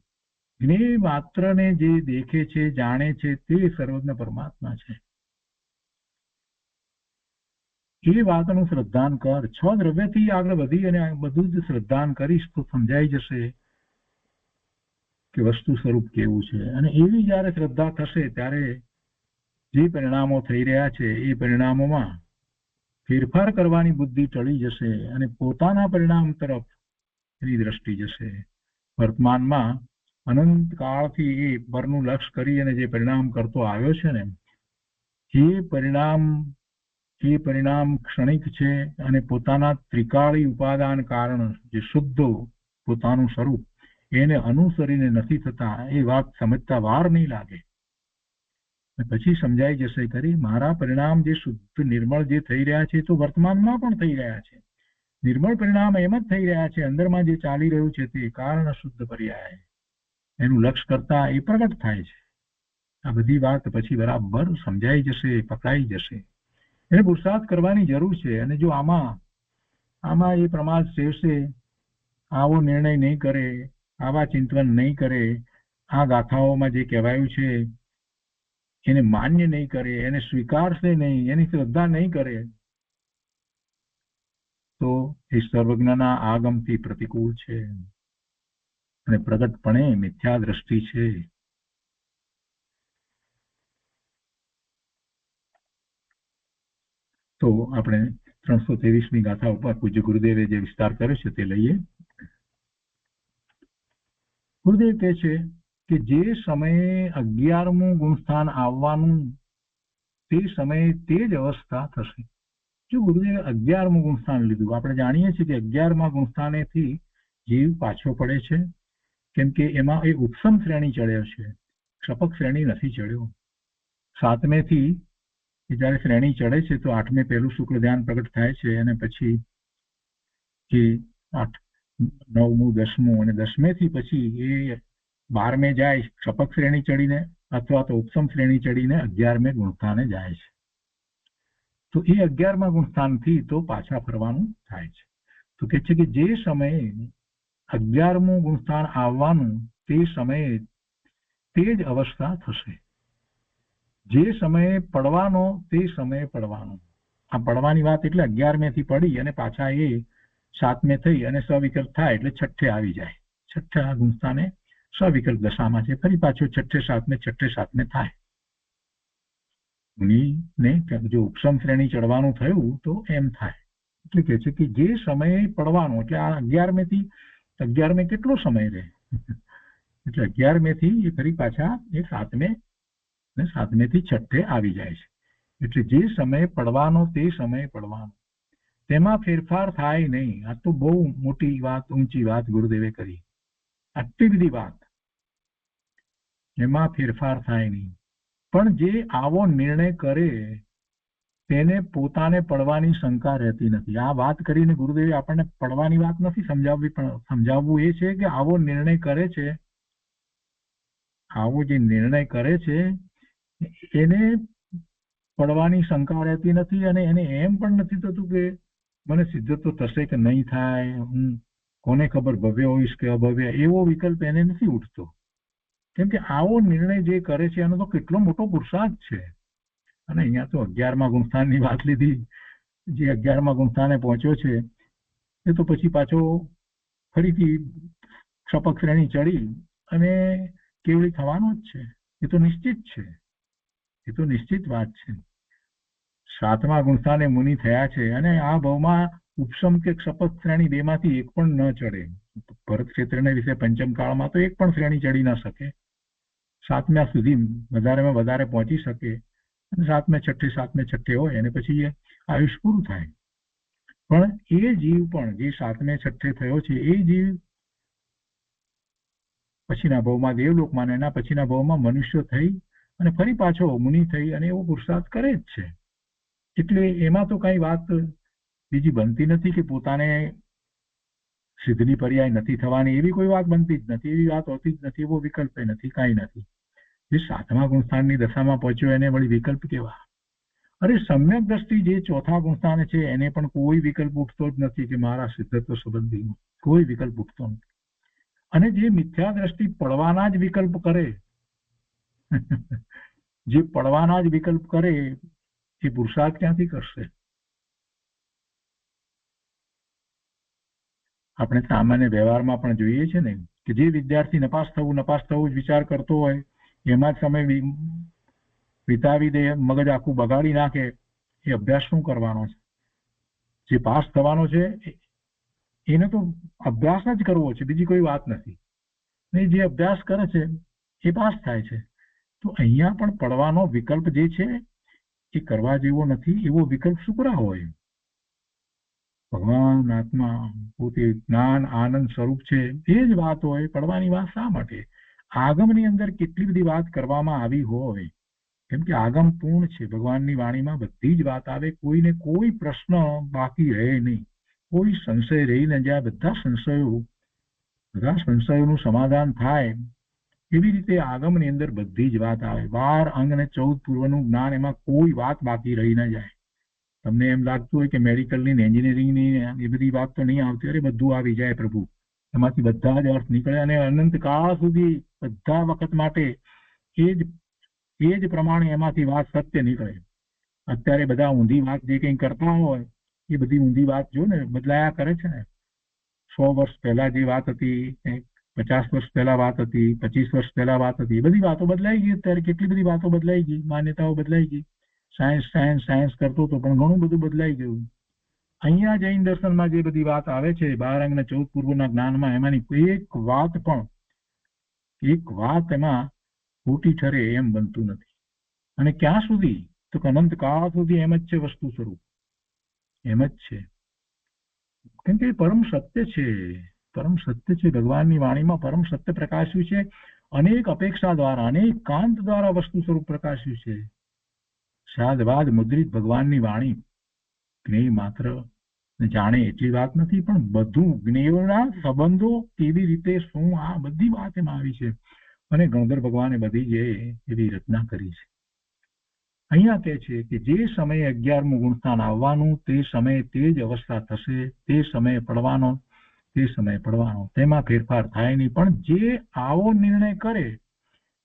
જ્ઞેય માત્રને જે દેખે છે, જાણે છે, તે સર્વજ્ઞ પરમાત્મા છે. એ વાતનું શ્રદ્ધાન કર. 6 દ્રવ્યથી આગળ વધી અને બધું જ શ્રદ્ધાન કરીશ તો સમજાઈ જશે કે વસ્તુ સ્વરૂપ કેવું છે. અને એવી જયારે શ્રદ્ધા થશે ત્યારે જે પરિણામો થઈ રહ્યા છે એ પરિણામોમાં ફેરફાર કરવાની બુદ્ધિ ટળી જશે અને પોતાના પરિણામ તરફ એની દ્રષ્ટિ જશે. વર્તમાનમાં અનંત કાળથી એ પરનું લક્ષ્ય કરી અને જે પરિણામ કરતો આવ્યો છે ને, એ પરિણામ ક્ષણિક છે અને પોતાના ત્રિકાળી ઉપાદાન કારણ જે શુદ્ધ પોતાનું સ્વરૂપ એને અનુસરીને નથી થતા, એ વાત સમજતા વાર નહીં લાગે. પછી સમજાઈ જશે કરી મારા પરિણામ જે શુદ્ધ નિર્મળ જે થઈ રહ્યા છે તો વર્તમાનમાં પણ થઈ રહ્યા છે. નિર્મળ પરિણામ એમ જ થઈ રહ્યા છે, અંદરમાં જે ચાલી રહ્યું છે તે કારણ શુદ્ધ પર્યાય એનું લક્ષ્ય કરતા એ પ્રગટ થાય છે. આ બધી વાત પછી બરાબર સમજાઈ જશે, પકડાઈ જશે. એને પુરુષાર્થ કરવાની જરૂર છે. અને જો આમાં એ પ્રમાદ સેવશે, આવો નિર્ણય નહીં કરે, આવા ચિંતન નહીં કરે, આ ગાથાઓમાં જે કહેવાયું છે એને માન્ય નહીં કરે, એને સ્વીકારશે નહીં, એની શ્રદ્ધા નહીં કરે, તો એ સર્વજ્ઞના આગમથી પ્રતિકૂળ છે અને પ્રગટપણે મિથ્યા દ્રષ્ટિ છે. તો આપણે 323મી ગાથા ઉપર પૂજ્ય ગુરુદેવે જે વિસ્તાર કર્યો છે તે લઈએ. ગુરુદેવ કહે છે કે જે સમયે 11મું ગુણસ્થાન આવવાનું તે સમયે તે જ અવસ્થા થશે. જો ગુરુદેવે 11મું ગુણસ્થાન લીધું, આપણે જાણીએ છીએ કે 11મા ગુણસ્થાનેથી જીવ પાછો પડે છે, કેમ કે એમાં એ ઉપસમ શ્રેણી ચડ્યો છે, ક્ષપક શ્રેણી નથી ચડ્યો. 7મેથી જયારે શ્રેણી ચડે છે તો 8મે પહેલું શુક્લ ધ્યાન પ્રગટ થાય છે અને પછી એ 9મું 10મું અને 10મેથી પછી એ 12મે જાય ક્ષપક શ્રેણી ચડીને અથવા તો ઉપસમ શ્રેણી ચડીને 11મે ગુણસ્થાને જાય છે. તો એ 11મા ગુણસ્થાનથી તો પાછા ફરવાનું થાય છે. તો કે છે કે જે સમયે 11મું ગુણસ્થાન આવવાનું તે સમયે તે જ અવસ્થા થશે. જે સમયે પડવાનો તે સમયે પડવાનો. આ પડવાની વાત એટલે 11મેથી પડી અને પાછા એ 7મે થઈ અને સવિકલ્પ થાય એટલે છઠ્ઠે આવી જાય. છઠ્ઠા ગુણસ્થાને સવિકલ્પ દશામાં છે, ફરી પાછો છઠ્ઠે સાતમે થાય. ને જો ઉપસમ શ્રેણી ચડવાનું થયું તો એમ થાય. એટલે કે છે કે જે સમયે પડવાનો એટલે આ 11મેથી 11મે કેટલો સમય રહે એટલે 11મેથી એ ફરી પાછા એ 7મે ને 7મેથી છઠ્ઠે આવી જાય છે. એટલે જે સમયે પડવાનો તે સમયે પડવાનો, તેમાં ફેરફાર થાય નહીં. આ તો બહુ મોટી વાત, ઊંચી વાત ગુરુદેવે કરી. આટલી બધી વાત, એમાં ફેરફાર થાય નહીં. પણ જે આવો નિર્ણય કરે તેને પોતાને પડવાની શંકા રહેતી નથી. આ વાત કરીને ગુરુદેવે આપણને પડવાની વાત નથી સમજાવવી, પણ સમજાવવું એ છે કે આવો નિર્ણય કરે છે, આવો જે નિર્ણય કરે છે એને પડવાની શંકા રહેતી નથી. અને એને એમ પણ નથી થતું કે મને સિદ્ધ તો થશે કે નહીં થાય, હું કોને ખબર ભવ્ય હોઈશ કે અભવ્ય, એવો વિકલ્પ એને નથી ઉઠતો. કેમ કે આવો નિર્ણય જે કરે છે એનો તો કેટલો મોટો પુરુષાર્થ છે. અને અહીંયા તો 11મા ગુણસ્થાનની વાત લીધી. જે 11મા ગુણસ્થાને પહોંચ્યો છે એ તો પછી પાછો ફરીથી ક્ષપક શ્રેણી ચડી અને કેવળી થવાનો જ છે. એ તો નિશ્ચિત છે, એ તો નિશ્ચિત વાત છે. 7મા ગુણસ્થાને મુનિ થયા છે અને આ ભાવમાં ઉપસમ કે ક્ષપક શ્રેણી બેમાંથી એક પણ ન ચડે. ભરત ક્ષેત્રને વિશે પંચમ કાળમાં તો એક પણ શ્રેણી ચડી ન શકે. 7મા સુધી વધારેમાં વધારે પહોંચી શકે અને 7મે છઠ્ઠે હોય અને પછી આયુષ પૂરું થાય. પણ એ જીવ પણ જે 7મે છઠ્ઠે થયો છે એ જીવ પછીના ભાવમાં દેવલોકમાં, એના પછીના ભાવમાં મનુષ્ય થઈ અને ફરી પાછો મુનિ થઈ અને એવો પુરુષાર્થ કરે જ છે. એટલે એમાં તો કઈ વાત બીજી બનતી નથી કે પોતાને સિદ્ધની પર્યાય નથી થવાની, એવી કોઈ વાત બનતી જ નથી. એવી વાત હોતી જ નથી, એવો વિકલ્પ નથી, કાંઈ નથી. જે 7મા ગુણસ્થાનની દશામાં પહોંચ્યો એને વળી વિકલ્પ કેવા? અરે સમ્યક દ્રષ્ટિ જે 4થા ગુણસ્થાને છે એને પણ કોઈ વિકલ્પ ઉઠતો જ નથી કે મારા સિદ્ધત્વ સંબંધી કોઈ વિકલ્પ ઉઠતો નથી. અને જે મિથ્યા દ્રષ્ટિ પડવાના જ વિકલ્પ કરે જે પડવાના જ વિકલ્પ કરે એ પુરુષાર્થ ક્યાંથી કરશે? આપણે સામાન્ય વ્યવહારમાં પણ જોઈએ છે ને કે જે વિદ્યાર્થી નપાસ થવું જ વિચાર કરતો હોય, એમાં જ સમય વિતાવી દે, મગજ આખું બગાડી નાખે, એ અભ્યાસ શું કરવાનો છે? જે પાસ થવાનો છે એને તો અભ્યાસ જ કરવો છે, બીજી કોઈ વાત નથી. ને જે અભ્યાસ કરે છે એ પાસ થાય છે. તો અહીંયા પણ પડવાનો વિકલ્પ જે છે એ કરવા જેવો નથી. એવો વિકલ્પ શું કરા હોય? ભગવાન આત્મા પોતે જ્ઞાન આનંદ સ્વરૂપ છે, એ જ વાત હોય. પડવાની વાત શા માટે? આગમની અંદર કેટલી બધી વાત કરવામાં આવી હોય, કેમ કે આગમ પૂર્ણ છે. ભગવાનની વાણીમાં બધી જ વાત આવે, કોઈને કોઈ પ્રશ્ન બાકી રહે નહીં, કોઈ સંશય રહી ન જાય. બધા સંશયોનું સમાધાન થાય એવી રીતે આગમની અંદર બધી જ વાત આવે. 12 અંગ અને 14 પૂર્વનું જ્ઞાન, એમાં કોઈ વાત બાકી રહી ન જાય. તમને એમ લાગતું હોય કે મેડિકલની ને એન્જિનિયરિંગની એ બધી વાત તો નહીં આવતી. અરે બધું આવી જાય પ્રભુ, એમાંથી બધા જ અર્થ નીકળે અને અનંત કાળ સુધી બધા વખત માટે એ જ પ્રમાણે એમાંથી વાત સત્ય નીકળે. અત્યારે બધા ઊંધી વાત જે કંઈ કરતા હોય એ બધી ઊંધી વાત જો ને બદલાયા કરે છે ને. 100 વર્ષ પહેલા જે વાત હતી, 50 વર્ષ પહેલા વાત હતી, 25 વર્ષ પહેલા વાત હતી, એ બધી વાતો બદલાઈ ગઈ. અત્યારે કેટલી બધી વાતો બદલાઈ ગઈ, માન્યતાઓ બદલાઈ ગઈ. સાયન્સ કરતો હતો પણ ઘણું બધું બદલાઈ ગયું. અહીંયા જૈન દર્શનમાં જે બધી વાત આવે છે 12 અંગ અને 14 પૂર્વના જ્ઞાનમાં, એમાંની એક વાત એમાં ખોટી ઠરે એમ બનતું નથી. અને ક્યાં સુધી? તો અનંત કાળ સુધી એમ જ છે. વસ્તુ સ્વરૂપ એમ જ છે. કેમ કે પરમ સત્ય છે, પરમ સત્ય છે. ભગવાનની વાણીમાં પરમ સત્ય પ્રકાશ્યું છે. અનેક અપેક્ષા દ્વારા, અનેક કાંત દ્વારા વસ્તુ સ્વરૂપ પ્રકાશ્યું છે. શાદવાદ મુદ્રિત ભગવાનની વાણી જ્ઞેય માત્ર જાણે એટલી વાત નથી, પણ બધું જ્ઞેયના સંબંધો કેવી રીતે શું, આ બધી વાત એમાં આવી છે. અને ગણધર ભગવાને બધી જે એવી રચના કરી છે. અહીંયા કહે છે કે જે સમયે 11મું ગુણસ્થાન આવવાનું તે સમયે તે જ અવસ્થા થશે, તે સમયે પડવાનો તે સમયે પડવાનો, તેમાં ફેરફાર થાય નહીં. પણ જે આવો નિર્ણય કરે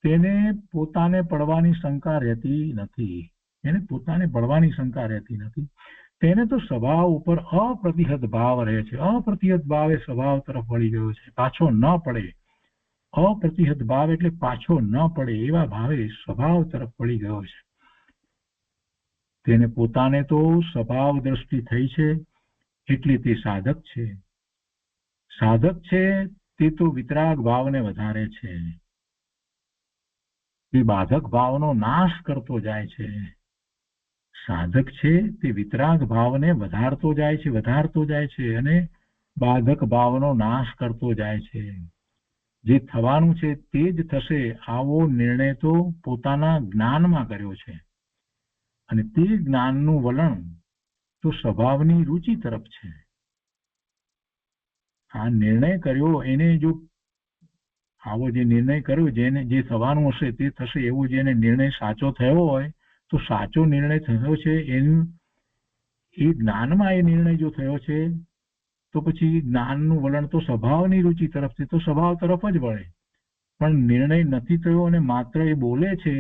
તેને પોતાને પડવાની શંકા રહેતી નથી. એને પોતાને પડવાની શંકા રહેતી નથી. તેને તો સ્વભાવ ઉપર અપ્રતિહત ભાવ રહે છે. અપ્રતિહત ભાવ એ સ્વભાવ તરફ વળી ગયો છે. પાછો ન પડે. અપ્રતિહત ભાવ એટલે પાછો ન પડે એવા ભાવે સ્વભાવ તરફ વળી ગયો છે. તેને પોતાને તો સ્વભાવ દ્રષ્ટિ થઈ છે એટલે તે સાધક છે. સાધક છે તે તો વિતરાગ ભાવને વધારે છે. તે બાધક ભાવનો નાશ કરતો જાય છે. સાધક છે તે વિતરાગ ભાવને વધારતો જાય છે અને બાધક ભાવનો નાશ કરતો જાય છે. જે થવાનું છે તે જ થશે આવો નિર્ણય તો પોતાના જ્ઞાનમાં કર્યો છે. અને તે જ્ઞાનનું વલણ તો સ્વભાવની રુચિ તરફ છે. આ નિર્ણય કર્યો એને જો આવો જે નિર્ણય કર્યો જેને જે થવાનું હશે તે થશે એવો જેને નિર્ણય સાચો થયો હોય તો સાચો નિર્ણય થયો છે એનું એ જ્ઞાનમાં એ નિર્ણય જો થયો છે તો પછી જ્ઞાનનું વલણ તો સ્વભાવની રુચિ તરફ છે, તો સ્વભાવ તરફ જ વળે. પણ નિર્ણય નથી થયો અને માત્ર એ બોલે છે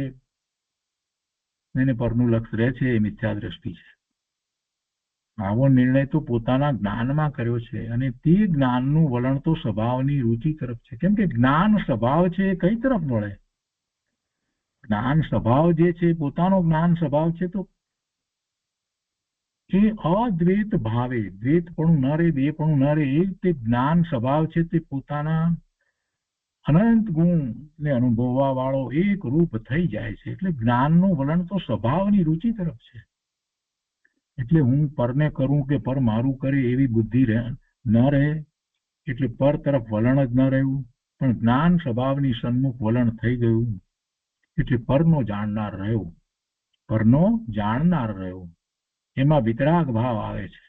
એને પરનું લક્ષ રહે છે એ મિથ્યા દ્રષ્ટિ છે. આવો નિર્ણય તો પોતાના જ્ઞાનમાં કર્યો છે અને તે જ્ઞાનનું વલણ તો સ્વભાવની રુચિ તરફ છે. કેમ કે જ્ઞાન સ્વભાવ છે એ કઈ તરફ વળે? જ્ઞાન સ્વભાવ જે છે પોતાનો જ્ઞાન સ્વભાવ છે તો એ અદ્વૈત ભાવે દ્વૈતપણું ન રહે, બેપણું ન રહે એ તે જ્ઞાન સ્વભાવ છે તે પોતાના અનંત ગુણ ને અનુભવવા વાળો એક રૂપ થઈ જાય છે. એટલે જ્ઞાનનું વલણ તો સ્વભાવની રુચિ તરફ છે. એટલે હું પરને કરું કે પર મારું કરે એવી બુદ્ધિ ન રહે. એટલે પર તરફ વલણ જ ન રહ્યું, પણ જ્ઞાન સ્વભાવની સન્મુખ વલણ થઈ ગયું. એટલે પરનો જાણનાર રહ્યો, પરનો જાણનાર રહ્યો. એમાં વિતરાગ ભાવ આવે છે.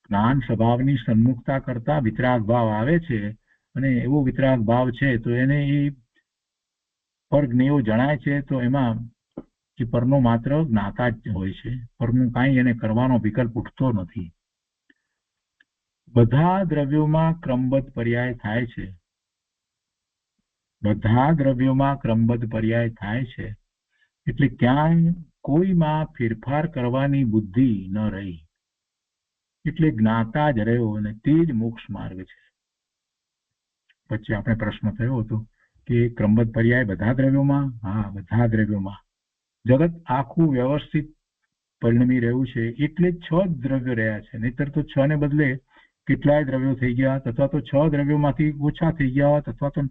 જ્ઞાન સ્વભાવની સન્મુખતા કરતા વિતરાગ ભાવ આવે છે અને એવો વિતરાગ ભાવ છે તો એને એ પર જ્ઞેયો જણાય છે. તો એમાં કે પરનો માત્ર જ્ઞાતા જ હોય છે. પરનું કાંઈ એને કરવાનો વિકલ્પ ઉઠતો નથી. બધા દ્રવ્યોમાં ક્રમબદ્ધ પર્યાય થાય છે. બધા દ્રવ્યોમાં ક્રમબદ્ધ પર્યાય થાય છે. એટલે ક્યાંય કોઈમાં ફેરફાર કરવાની બુદ્ધિ ન રહી. એટલે જ્ઞાતા જ રહ્યો અને તે જ મોક્ષ માર્ગ છે. પછી આપણે પ્રશ્ન થયો હતો કે ક્રમબદ્ધ પર્યાય બધા દ્રવ્યોમાં? હા, બધા દ્રવ્યોમાં. જગત આખું વ્યવસ્થિત પરિણમી રહ્યું છે એટલે 6 દ્રવ્યો રહ્યા છે. નહીતર તો 6 ને બદલે કેટલાય દ્રવ્યો થઈ ગયા, અથવા તો 6 દ્રવ્યોમાંથી ઓછા થઈ ગયા હોત, અથવા તો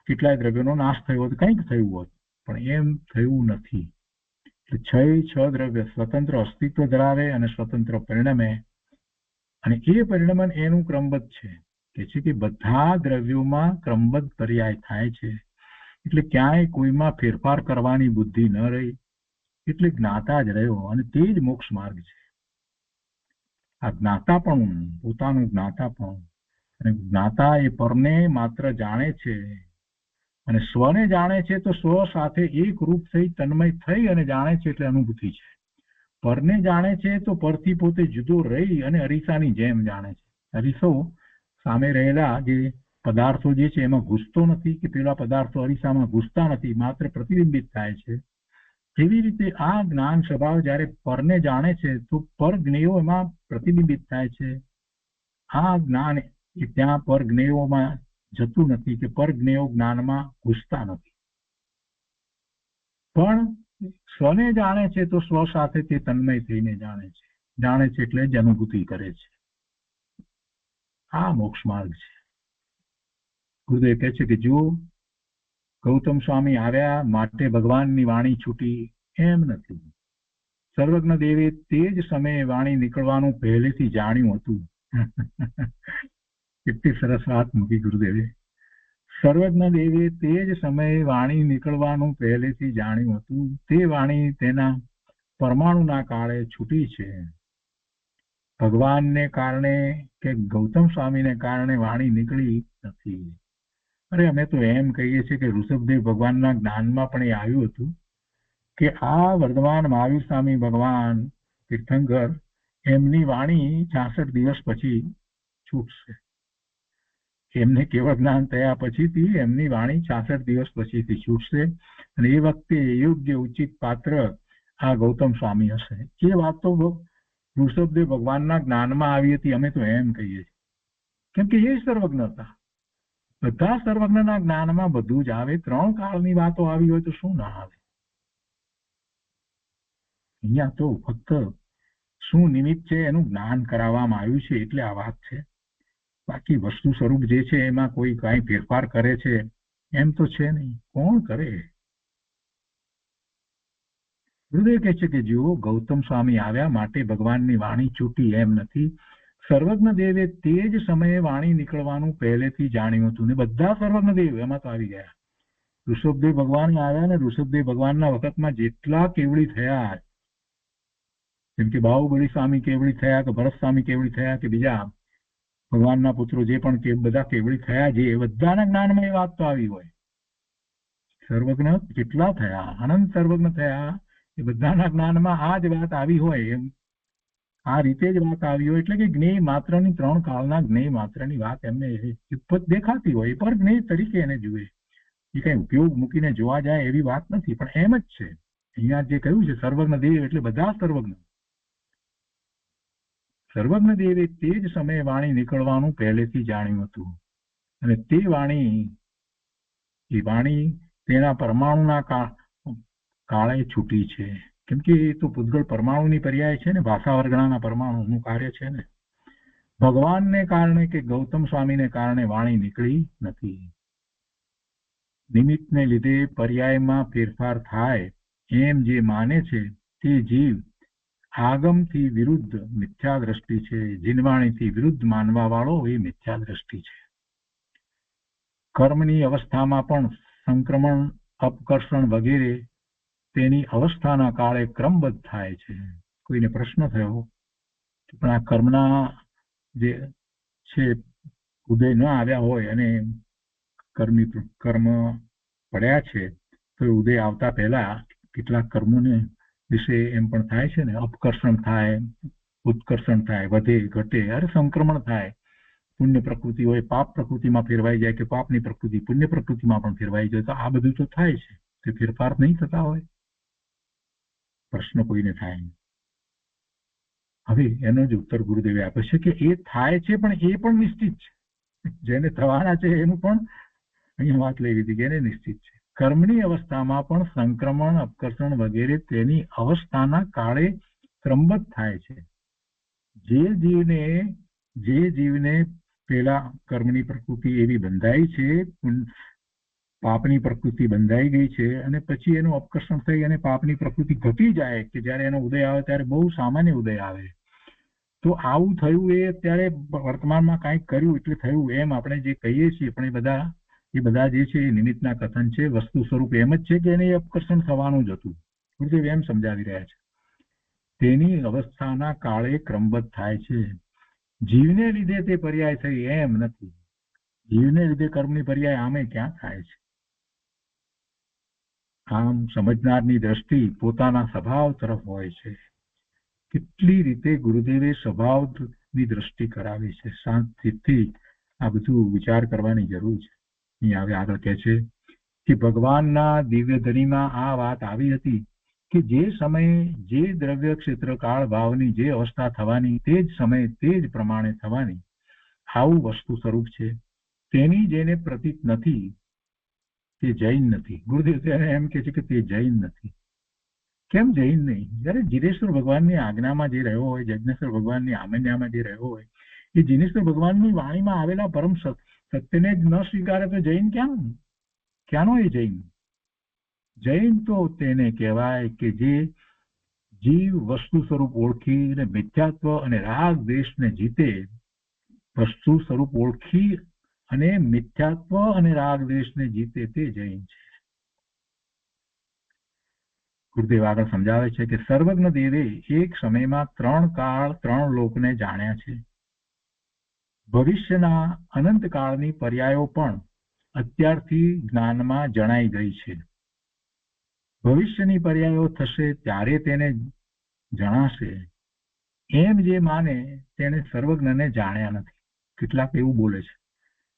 કેટલાય દ્રવ્યોનો નાશ થયો હોત, કંઈક થયું હોત. પણ એમ થયું નથી. એટલે 6 દ્રવ્ય સ્વતંત્ર અસ્તિત્વ ધરાવે અને સ્વતંત્ર પરિણમે. અને એ પરિણમન એનું ક્રમબદ્ધ છે. કે છે કે બધા દ્રવ્યોમાં ક્રમબદ્ધ પર્યાય થાય છે. એટલે ક્યાંય કોઈમાં ફેરફાર કરવાની બુદ્ધિ ન રહી. એટલે જ્ઞાતા જ રહ્યો અને તે જ મોક્ષ માર્ગ છે. આ જ્ઞાતાપણું, પોતાનું જ્ઞાતાપણું. અને જ્ઞાતા એ પરને માત્ર જાણે છે અને સ્વને જાણે છે તો સ્વ સાથે એક રૂપ થઈ તન્મય થઈ અને જાણે છે એટલે અનુભૂતિ છે. પરને જાણે છે તો પરથી પોતે જુદો રહી અને અરીસાની જેમ જાણે છે. અરીસો સામે રહેલા જે પદાર્થો જે છે એમાં ઘૂસતો નથી કે પેલા પદાર્થો અરીસામાં ઘૂસતા નથી, માત્ર પ્રતિબિંબિત થાય છે. એવી રીતે આ જ્ઞાન સ્વભાવ જ્યારે પરને જાણે છે તો પર જ્ઞેયો એમાં પ્રતિબિંબિત થાય છે. આ જ્ઞાન એ ત્યાં પર જ્ઞેયોમાં જતું નથી કે પર જ્ઞેયો જ્ઞાનમાં ઘૂસતા નથી. પણ સ્વને જાણે છે તો સ્વ સાથે તે તન્મય થઈને જાણે છે. જાણે છે એટલે જ અનુભૂતિ કરે છે. આ મોક્ષ માર્ગ છે. ગુરુદેવ કહે છે કે જો ગૌતમ સ્વામી આવ્યા માટે ભગવાનની વાણી છૂટી, એમ નથી. સર્વજ્ઞ દેવે તે જ સમયે વાણી નીકળવાનું પહેલેથી જાણ્યું હતું. કેટલી સરસ વાત મૂકી ગુરુદેવે. સર્વજ્ઞ દેવે તે જ સમયે વાણી નીકળવાનું પહેલેથી જાણ્યું હતું. તે વાણી તેના પરમાણુના કાળે છૂટી છે. ભગવાનને કારણે કે ગૌતમ સ્વામીને કારણે વાણી નીકળી નથી. અરે અમે તો એમ કહીએ છીએ કે ઋષભદેવ ભગવાનના જ્ઞાનમાં પણ એ આવ્યું હતું કે આ વર્ધમાન મહાવીર સ્વામી ભગવાન તીર્થંકર એમની વાણી 66 દિવસ પછી છૂટશે. એમને કેવળ જ્ઞાન થયા પછીથી એમની વાણી 66 દિવસ પછીથી છૂટશે અને એ વખતે યોગ્ય ઉચિત પાત્ર આ ગૌતમ સ્વામી હશે. એ વાત તો ઋષભદેવ ભગવાનના જ્ઞાનમાં આવી હતી, અમે તો એમ કહીએ છીએ, કેમ કે એ સર્વજ્ઞ હતા. બધા સર્વજ્ઞના જ્ઞાનમાં બધું જ આવે. 3 કાળની વાતો આવી હોય તો શું ના આવે? અહીંયા તો ફક્ત શું નિમિત્ત છે એનું જ્ઞાન કરાવવામાં આવ્યું છે એટલે આ વાત છે. બાકી વસ્તુ સ્વરૂપ જે છે એમાં કોઈ કાંઈ ફેરફાર કરે છે એમ તો છે નહીં. કોણ કરે? હૃદય કહે છે કે જુઓ, ગૌતમ સ્વામી આવ્યા માટે ભગવાનની વાણી છૂટી એમ નથી. સર્વજ્ઞ દેવે તે જ સમયે વાણી નીકળવાનું પહેલેથી જાણ્યું હતું ને બધા સર્વજ્ઞ દેવ એમાં તો આવી ગયા. ઋષભદેવ ભગવાન આવ્યા ને ઋષભદેવ ભગવાનના વખતમાં જેટલા કેવડી થયા, જેમ કે બાહુબલી સ્વામી કેવડી થયા કે ભરત સ્વામી કેવડી થયા કે બીજા ભગવાનના પુત્રો જે પણ બધા કેવડી થયા, જે બધાના જ્ઞાનમાં એ વાત તો આવી હોય. સર્વજ્ઞ કેટલા થયા, અનંત સર્વજ્ઞ થયા, એ બધાના જ્ઞાનમાં આ જ વાત આવી હોય. એમ આ રીતે જ વાત આવી હોય એટલે કે જ્ઞેય માત્રની 3 કાળના જ્ઞેય માત્રની વાત એમને દેખાતી હોય પર જ્ઞેય તરીકે એને જુએ. એ કઈ ઉપયોગ મૂકીને જોવા જાય એવી વાત નથી, પણ એમ જ છે. અહીંયા જે કહ્યું છે સર્વજ્ઞ દેવ એટલે બધા સર્વજ્ઞ. સર્વજ્ઞ દેવે તે જ સમયે વાણી નીકળવાનું પહેલેથી જાણ્યું હતું અને તે વાણી તેના પરમાણુના કાળે છૂટી છે. કેમ કે એ તો પૂતગળ પરમાણુની પર્યાય છે ને, ભાષા વર્ગણાના પરમાણુનું કાર્ય છે ને. ભગવાનને કારણે કે ગૌતમ સ્વામીને કારણે વાણી નીકળી નથી. નિમિત્તને લીધે પર્યાયમાં ફેરફાર થાય એમ જે માને છે તે જીવ આગમથી વિરુદ્ધ મિથ્યા દ્રષ્ટિ છે. જીનવાણીથી વિરુદ્ધ માનવા વાળો એ મિથ્યા દ્રષ્ટિ છે. કર્મની અવસ્થામાં પણ સંક્રમણ, અપકર્ષણ વગેરે તેની અવસ્થાના કાળે ક્રમબદ્ધ થાય છે. કોઈને પ્રશ્ન થયો કે પણ આ કર્મના જે છે ઉદય ન આવ્યા હોય અને કર્મ પડ્યા છે તો ઉદય આવતા પહેલા કેટલાક કર્મોને વિશે એમ પણ થાય છે ને, અપકર્ષણ થાય, ઉત્કર્ષણ થાય, વધે ઘટે, અરે સંક્રમણ થાય. પુણ્ય પ્રકૃતિ હોય પાપ પ્રકૃતિમાં ફેરવાઈ જાય કે પાપની પ્રકૃતિ પુણ્ય પ્રકૃતિમાં પણ ફેરવાઈ જાય. તો આ બધું તો થાય છે, તે ફેરફાર નહીં થતા હોય. પ્રશ્ન કોઈને થાય નહીં. હવે એનો જ ઉત્તર ગુરુદેવે આપે છે કે એ થાય છે પણ એ પણ નિશ્ચિત છે. જેને થવાના છે એનું પણ અહીંયા વાત લેવી હતી કે એને નિશ્ચિત છે. કર્મની અવસ્થામાં પણ સંક્રમણ, અપકર્ષણ વગેરે તેની અવસ્થાના કાળે ક્રમબદ્ધ થાય છે. જે જીવને પેલા કર્મની પ્રકૃતિ એવી બંધાઈ છે, પાપની પ્રકૃતિ બંધાઈ ગઈ છે અને પછી એનું અપકર્ષણ થઈ અને પાપની પ્રકૃતિ ઘટી જાય કે જ્યારે એનો ઉદય આવે ત્યારે બહુ સામાન્ય ઉદય આવે. તો આવું થયું એ અત્યારે વર્તમાનમાં કાંઈક કર્યું એટલે થયું એમ આપણે જે કહીએ છીએ, પણ એ બધા જે છે એ નિમિત્તના કથન છે. વસ્તુ સ્વરૂપ એમ જ છે કે એને અપકર્ષણ થવાનું જ હતું. ગુરુદેવ એમ સમજાવી રહ્યા છે. તેની અવસ્થાના કાળે ક્રમબદ્ધ થાય છે. જીવને લીધે તે પર્યાય થઈ એમ નથી. જીવને લીધે કર્મની પર્યાય આમે ક્યાં થાય છે? આમ સમજનારની દ્રષ્ટિ પોતાના સ્વભાવ તરફ હોય છે. કેટલી રીતે ગુરુદેવે સ્વભાવની દ્રષ્ટિ કરાવી છે. શાંતિથી આ બધું વિચાર કરવાની જરૂર છે. અહીંયા હવે આગળ કહે છે કે ભગવાનના દિવ્ય ધરીમાં આ વાત આવી હતી કે જે સમયે જે દ્રવ્ય ક્ષેત્ર કાળ ભાવની જે અવસ્થા થવાની તે જ સમયે તે જ પ્રમાણે થવાની આવું વસ્તુ સ્વરૂપ છે. તેની જેને પ્રતીત નથી તે જૈન નથી. ગુરુદેવ ત્યારે એમ કે છે કે તે જૈન નથી. કેમ જૈન નહીં? જયારે જીનેશ્વર ભગવાનની આજ્ઞામાં જે રહ્યો હોય, જજ્ઞેશ્વર ભગવાનની આમન્યામાં જે રહ્યો હોય, એ જીનેશ્વર ભગવાનની વાણીમાં આવેલા પરમ સત્યને જ ન સ્વીકારે તો જૈન ક્યાંનો એ જૈન? જૈન તો તેને કહેવાય કે જે જીવ વસ્તુ સ્વરૂપ ઓળખીને મિથ્યાત્વ અને રાગ દ્વેષને જીતે. વસ્તુ સ્વરૂપ ઓળખી અને મિથ્યાત્વ અને રાગ દ્વેષને જીતે તે જૈન છે. ગુરુદેવ આગળ સમજાવે છે કે સર્વજ્ઞ દેવે એક સમયમાં 3 કાળ 3 લોકને જાણ્યા છે. ભવિષ્યના અનંત કાળની પર્યાયો પણ અત્યારથી જ્ઞાનમાં જણાઈ ગઈ છે. ભવિષ્યની પર્યાયો થશે ત્યારે તેને જણાશે. એમ જે માને તેને સર્વજ્ઞને જાણ્યા નથી. કેટલાક એવું બોલે છે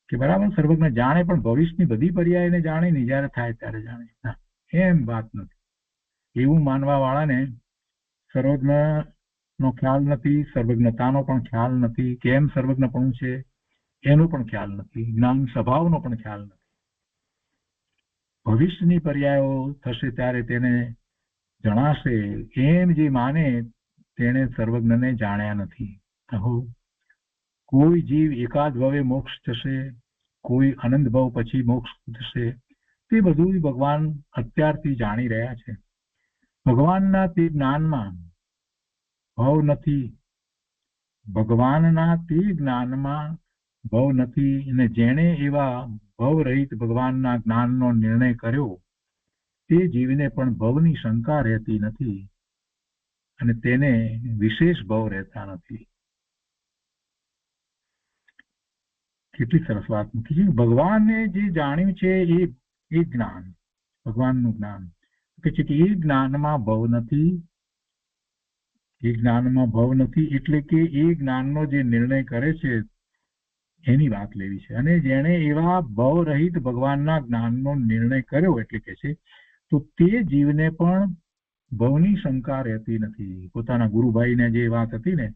કે બરાબર સર્વજ્ઞ જાણે પણ ભવિષ્યની બધી પર્યાયને જાણે નહીં, જયારે થાય ત્યારે જાણે. ના, એમ વાત નથી. એવું માનવા વાળાને સર્વજ્ઞ નો ખ્યાલ નથી, સર્વજ્ઞતાનો પણ ખ્યાલ નથી, કેમ સર્વજ્ઞપણું છે એનો પણ ખ્યાલ નથી, જ્ઞાન સ્વભાવનો પણ ખ્યાલ નથી. ભવિષ્યની પર્યાયો થશે ત્યારે તેને જણાશે. એમ જે માને તેને સર્વજ્ઞને જાણ્યા નથી. કહો, કોઈ જીવ એકાદ ભવે મોક્ષ થશે, કોઈ અનંત ભવ પછી મોક્ષ થશે, તે બધું ભગવાન અત્યારથી જાણી રહ્યા છે. ભગવાનના તે જ્ઞાનમાં ભવ નથી. ભગવાનના તે જ્ઞાનમાં ભવ નથી. અને જેણે એવા ભવ રહિત ભગવાનના જ્ઞાનનો નિર્ણય કર્યો તે જીવને પણ ભવની શંકા રહેતી નથી અને તેને વિશેષ ભવ રહેતા નથી. કેટલી સરસ વાત મૂકી છે. ભગવાને જે જાણ્યું છે એ જ્ઞાન, ભગવાનનું જ્ઞાન કે છે કે એ જ્ઞાનમાં ભવ નથી. એ જ્ઞાનમાં ભવ નથી એટલે કે એ જ્ઞાનનો જે નિર્ણય કરે છે એની વાત લેવી છે. અને જેણે એવા ભવ રહિત ભગવાનના જ્ઞાનનો નિર્ણય કર્યો એટલે કે છે તો તે જીવને પણ ભવની શંકા રહેતી નથી. પોતાના ગુરુભાઈને જે વાત હતી ને,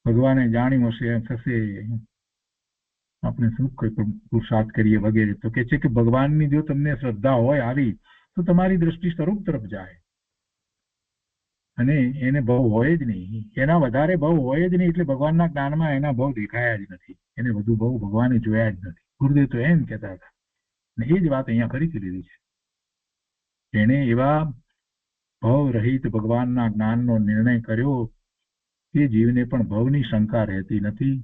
ભગવાને જાણ્યું હશે, થશે, આપણે શું કોઈ પણ પુરુષાર્થ કરીએ વગેરે, તો કે છે કે ભગવાનની જો તમને શ્રદ્ધા હોય આવી તો તમારી દ્રષ્ટિ સ્વરૂપ તરફ જાય અને એને ભવ હોય જ નહીં. એના વધારે ભવ હોય જ નહીં એટલે ભગવાનના જ્ઞાનમાં એના ભવ દેખાયા જ નથી. એને વધુ ભવ ભગવાને જોયા જ નથી. ગુરુદેવ તો એમ કહેતા હતા અને એ જ વાત અહીંયા ફરીથી લીધી છે. એને એવા ભવ રહિત ભગવાનના જ્ઞાનનો નિર્ણય કર્યો તે જીવને પણ ભવની શંકા રહેતી નથી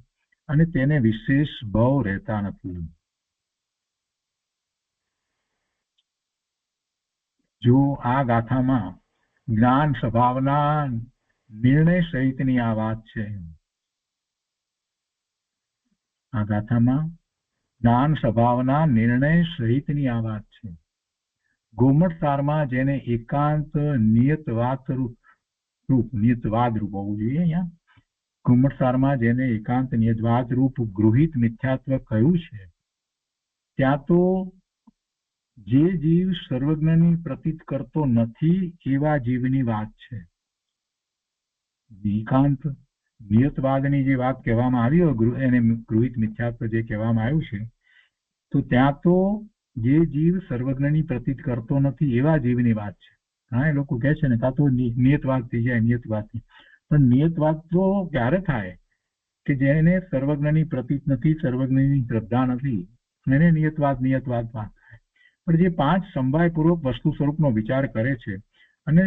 અને તેને વિશેષ ભવ રહેતા નથી. જો આ ગાથામાં જ્ઞાન સ્વભાવના નિર્ણય સહિતની આ વાત છે. આ ગાથામાં જ્ઞાન સ્વભાવના નિર્ણય સહિતની આ વાત છે. ગોમટ સારમાં જેને એકાંત નિયતવાદ રૂપ હોવું જોઈએ. અહીંયા ગોમટ સારમાં જેને એકાંત નિયતવાદ રૂપ ગૃહિત મિથ્યાત્વ કહ્યું છે ત્યાં તો જે જીવ સર્વજ્ઞની પ્રતીત કરતો નથી એવા જીવની વાત છે. એકાંત નિયતવાદની જે વાત કહેવામાં આવી હોય, એને ગૃહિત મિથ્યાત્વ જે કહેવામાં આવ્યું છે, તો ત્યાં તો જે જીવ સર્વજ્ઞની પ્રતીત કરતો નથી એવા જીવની વાત છે. ઘણા લોકો કહે છે ને કાં તો નિયતવાદ થઈ જાય, નિયતવાદથી. પણ નિયતવાદ તો ક્યારે થાય કે જેને સર્વજ્ઞની પ્રતીત નથી, સર્વજ્ઞની શ્રદ્ધા નથી, એને નિયતવાદ વાત થાય. પણ જે પાંચ સંભાયપૂર્વક વસ્તુ સ્વરૂપનો વિચાર કરે છે અને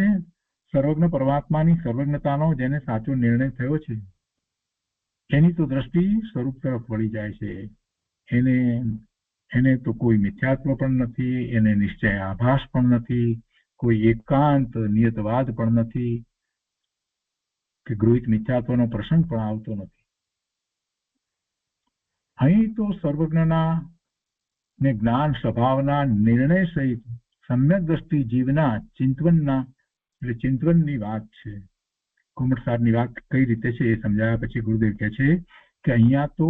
સર્વજ્ઞ પરમાત્માની સર્વજ્ઞતાનો જેને સાચો નિર્ણય થયો છે એની તો દ્રષ્ટિ સ્વરૂપ તરફ વળી જાય છે. એને તો કોઈ મિથ્યાત્વ પણ નથી, એને નિશ્ચય આભાસ પણ નથી, કોઈ એકાંત નિયતવાદ પણ નથી કે ગૃહિત મિથ્યાત્વનો પ્રસંગ પણ આવતો નથી. અહીં તો સર્વજ્ઞના ને જ્ઞાન સ્વભાવના નિર્ણય સહિત સમ્યક દ્રષ્ટિ જીવના ચિંતવનની વાત છે. કુમરસારની વાત કઈ રીતે છે એ સમજાવ્યા પછી ગુરુદેવ કહે છે કે અહીંયા તો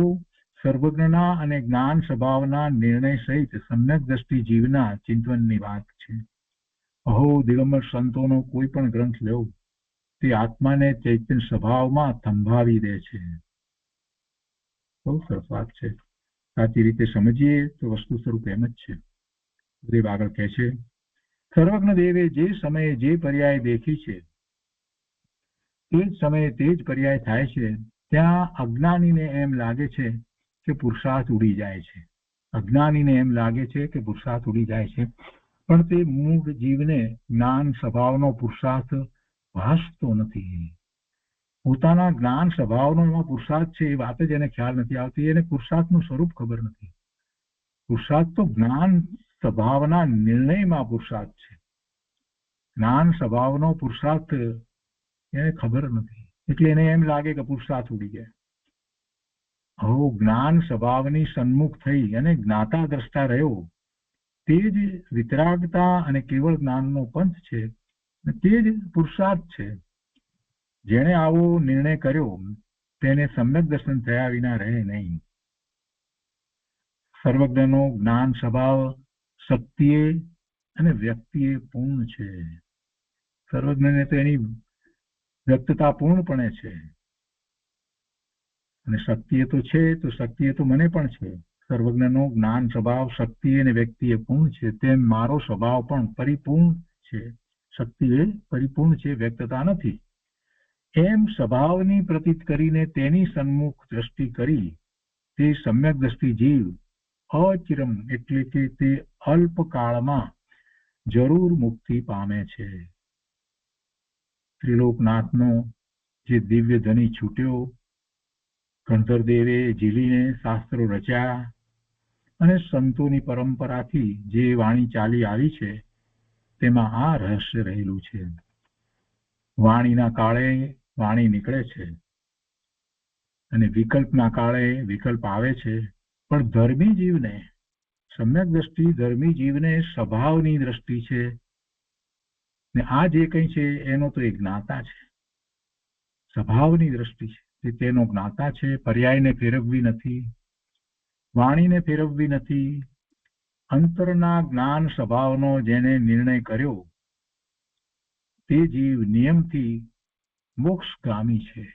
સર્વજ્ઞના અને જ્ઞાન સ્વભાવના નિર્ણય સહિત સમ્યક દ્રષ્ટિ જીવના ચિંતવનની વાત છે. અહો દિગંબર સંતોનો કોઈ પણ ગ્રંથ લેવો તે આત્માને ચૈતન્ય સ્વભાવમાં થંભાવી દે છે. બહુ સરસ વાત છે. સાચી રીતે સમજીએ તો વસ્તુ સ્વરૂપ એમ જ છે. ગુરુદેવ આગળ કહે છે, સર્વજ્ઞ દેવે જે સમયે જે પર્યાય દેખી છે તે જ સમયે તે જ પર્યાય થાય છે. ત્યાં અજ્ઞાનીને એમ લાગે છે કે પુરુષાર્થ ઉડી જાય છે. અજ્ઞાનીને એમ લાગે છે કે પુરુષાર્થ ઉડી જાય છે, પણ તે મૂળ જીવને જ્ઞાન સ્વભાવનો પુરુષાર્થ ભાસતો નથી. પોતાના જ્ઞાન સ્વભાવનો એમાં પુરુષાર્થ છે એ વાત જ એને ખ્યાલ નથી આવતી. એને પુરુષાર્થનું સ્વરૂપ ખબર નથી. પુરુષાર્થ તો જ્ઞાન સ્વભાવના નિર્ણયમાં પુરુષાર્થ છે. જ્ઞાન સ્વભાવનો પુરુષાર્થ એને ખબર નથી એટલે એને એમ લાગે કે પુરુષાર્થ ઉડી જાય. આવો જ્ઞાન સ્વભાવની સન્મુખ થઈ અને જ્ઞાતા દ્રષ્ટા રહ્યો, તે જ વિતરાગતા અને કેવળ જ્ઞાનનો પંથ છે, તે જ પુરુષાર્થ છે. જેણે આવો નિર્ણય કર્યો તેને સમ્યક દર્શન થયા વિના રહે નહીં. સર્વજ્ઞનો જ્ઞાન સ્વભાવ શક્તિએ અને વ્યક્તિએ પૂર્ણ છે. સર્વજ્ઞને તો એની વ્યક્તતા પૂર્ણપણે છે, અને શક્તિએ તો છે, તો શક્તિએ તો મને પણ છે. સર્વજ્ઞનો જ્ઞાન સ્વભાવ શક્તિ અને વ્યક્તિએ પૂર્ણ છે, તેમ મારો સ્વભાવ પણ પરિપૂર્ણ છે. શક્તિ એ પરિપૂર્ણ છે, વ્યક્તતા નથી. એમ સ્વભાવની પ્રતીત કરીને તેની સન્મુખ દ્રષ્ટિ કરી તે સમ્યક દ્રષ્ટિ જીવ અચિરમ એટલે કે તે અલ્પકાળમાં જરૂર મુક્તિ પામે છે. ત્રિલોકનાથનો જે દિવ્ય ધની છૂટ્યો, ગણધરદેવે ઝીલીને શાસ્ત્રો રચ્યા અને સંતોની પરંપરાથી જે વાણી ચાલી આવી છે, તેમાં આ રહસ્ય રહેલું છે. વાણીના કાળે વાણી નીકળે છે અને વિકલ્પના કાળે વિકલ્પ આવે છે, પણ ધર્મી જીવને સમ્યક દ્રષ્ટિ ધર્મી જીવને સ્વભાવની દ્રષ્ટિ છે, ને આ જે કંઈ છે એનો તો એક જ્ઞાતા છે. સ્વભાવની દ્રષ્ટિ છે, તે તેનો જ્ઞાતા છે. પર્યાયને ફેરવવી નથી, વાણીને ફેરવવી નથી. અંતરના જ્ઞાન સ્વભાવનો જેને નિર્ણય કર્યો તે જીવ નિયમથી મોક્ષગામી છે,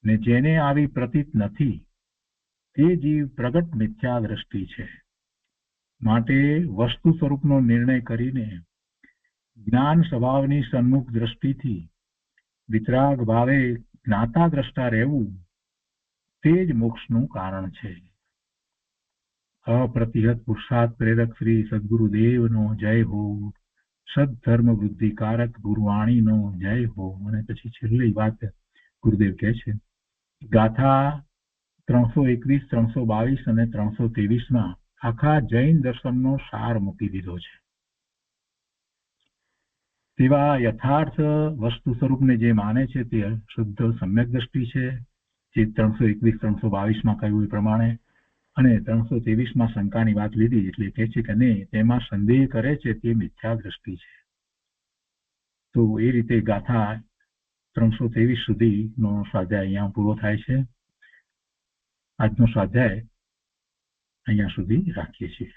ને જેને આવી પ્રતીત નથી તે જીવ પ્રગટ મિથ્યા દ્રષ્ટિ છે. માટે વસ્તુ સ્વરૂપનો નિર્ણય કરીને જ્ઞાન સ્વભાવની સન્મુખ દ્રષ્ટિથી વિતરાગ ભાવે જ્ઞાતા દ્રષ્ટા રહેવું તે જ મોક્ષનું કારણ છે. અપ્રતિહત પુરુષાર્થ પ્રેરક શ્રી સદગુરુદેવનો જય હો. સદધર્મ વૃદ્ધિકારક ગુરુવાણીનો જય હો. અને પછી છેલ્લી વાત ગુરુદેવ કહે છે, ગાથા 321, 322 અને 323 આખા જૈન દર્શનનો સાર મૂકી દીધો છે. તેવા યથાર્થ વસ્તુ સ્વરૂપને જે માને છે તે શુદ્ધ સમ્યક દ્રષ્ટિ છે, જે 321, 322 કહ્યું એ પ્રમાણે, અને 323 શંકાની વાત લીધી એટલે કહે છે કે નહીં, તેમાં સંદેહ કરે છે તે મિથ્યા દ્રષ્ટિ છે. તો એ રીતે ગાથા 323 સુધીનો સ્વાધ્યાય અહીંયા પૂરો થાય છે. આજનો સ્વાધ્યાય અહીંયા સુધી રાખીએ છીએ.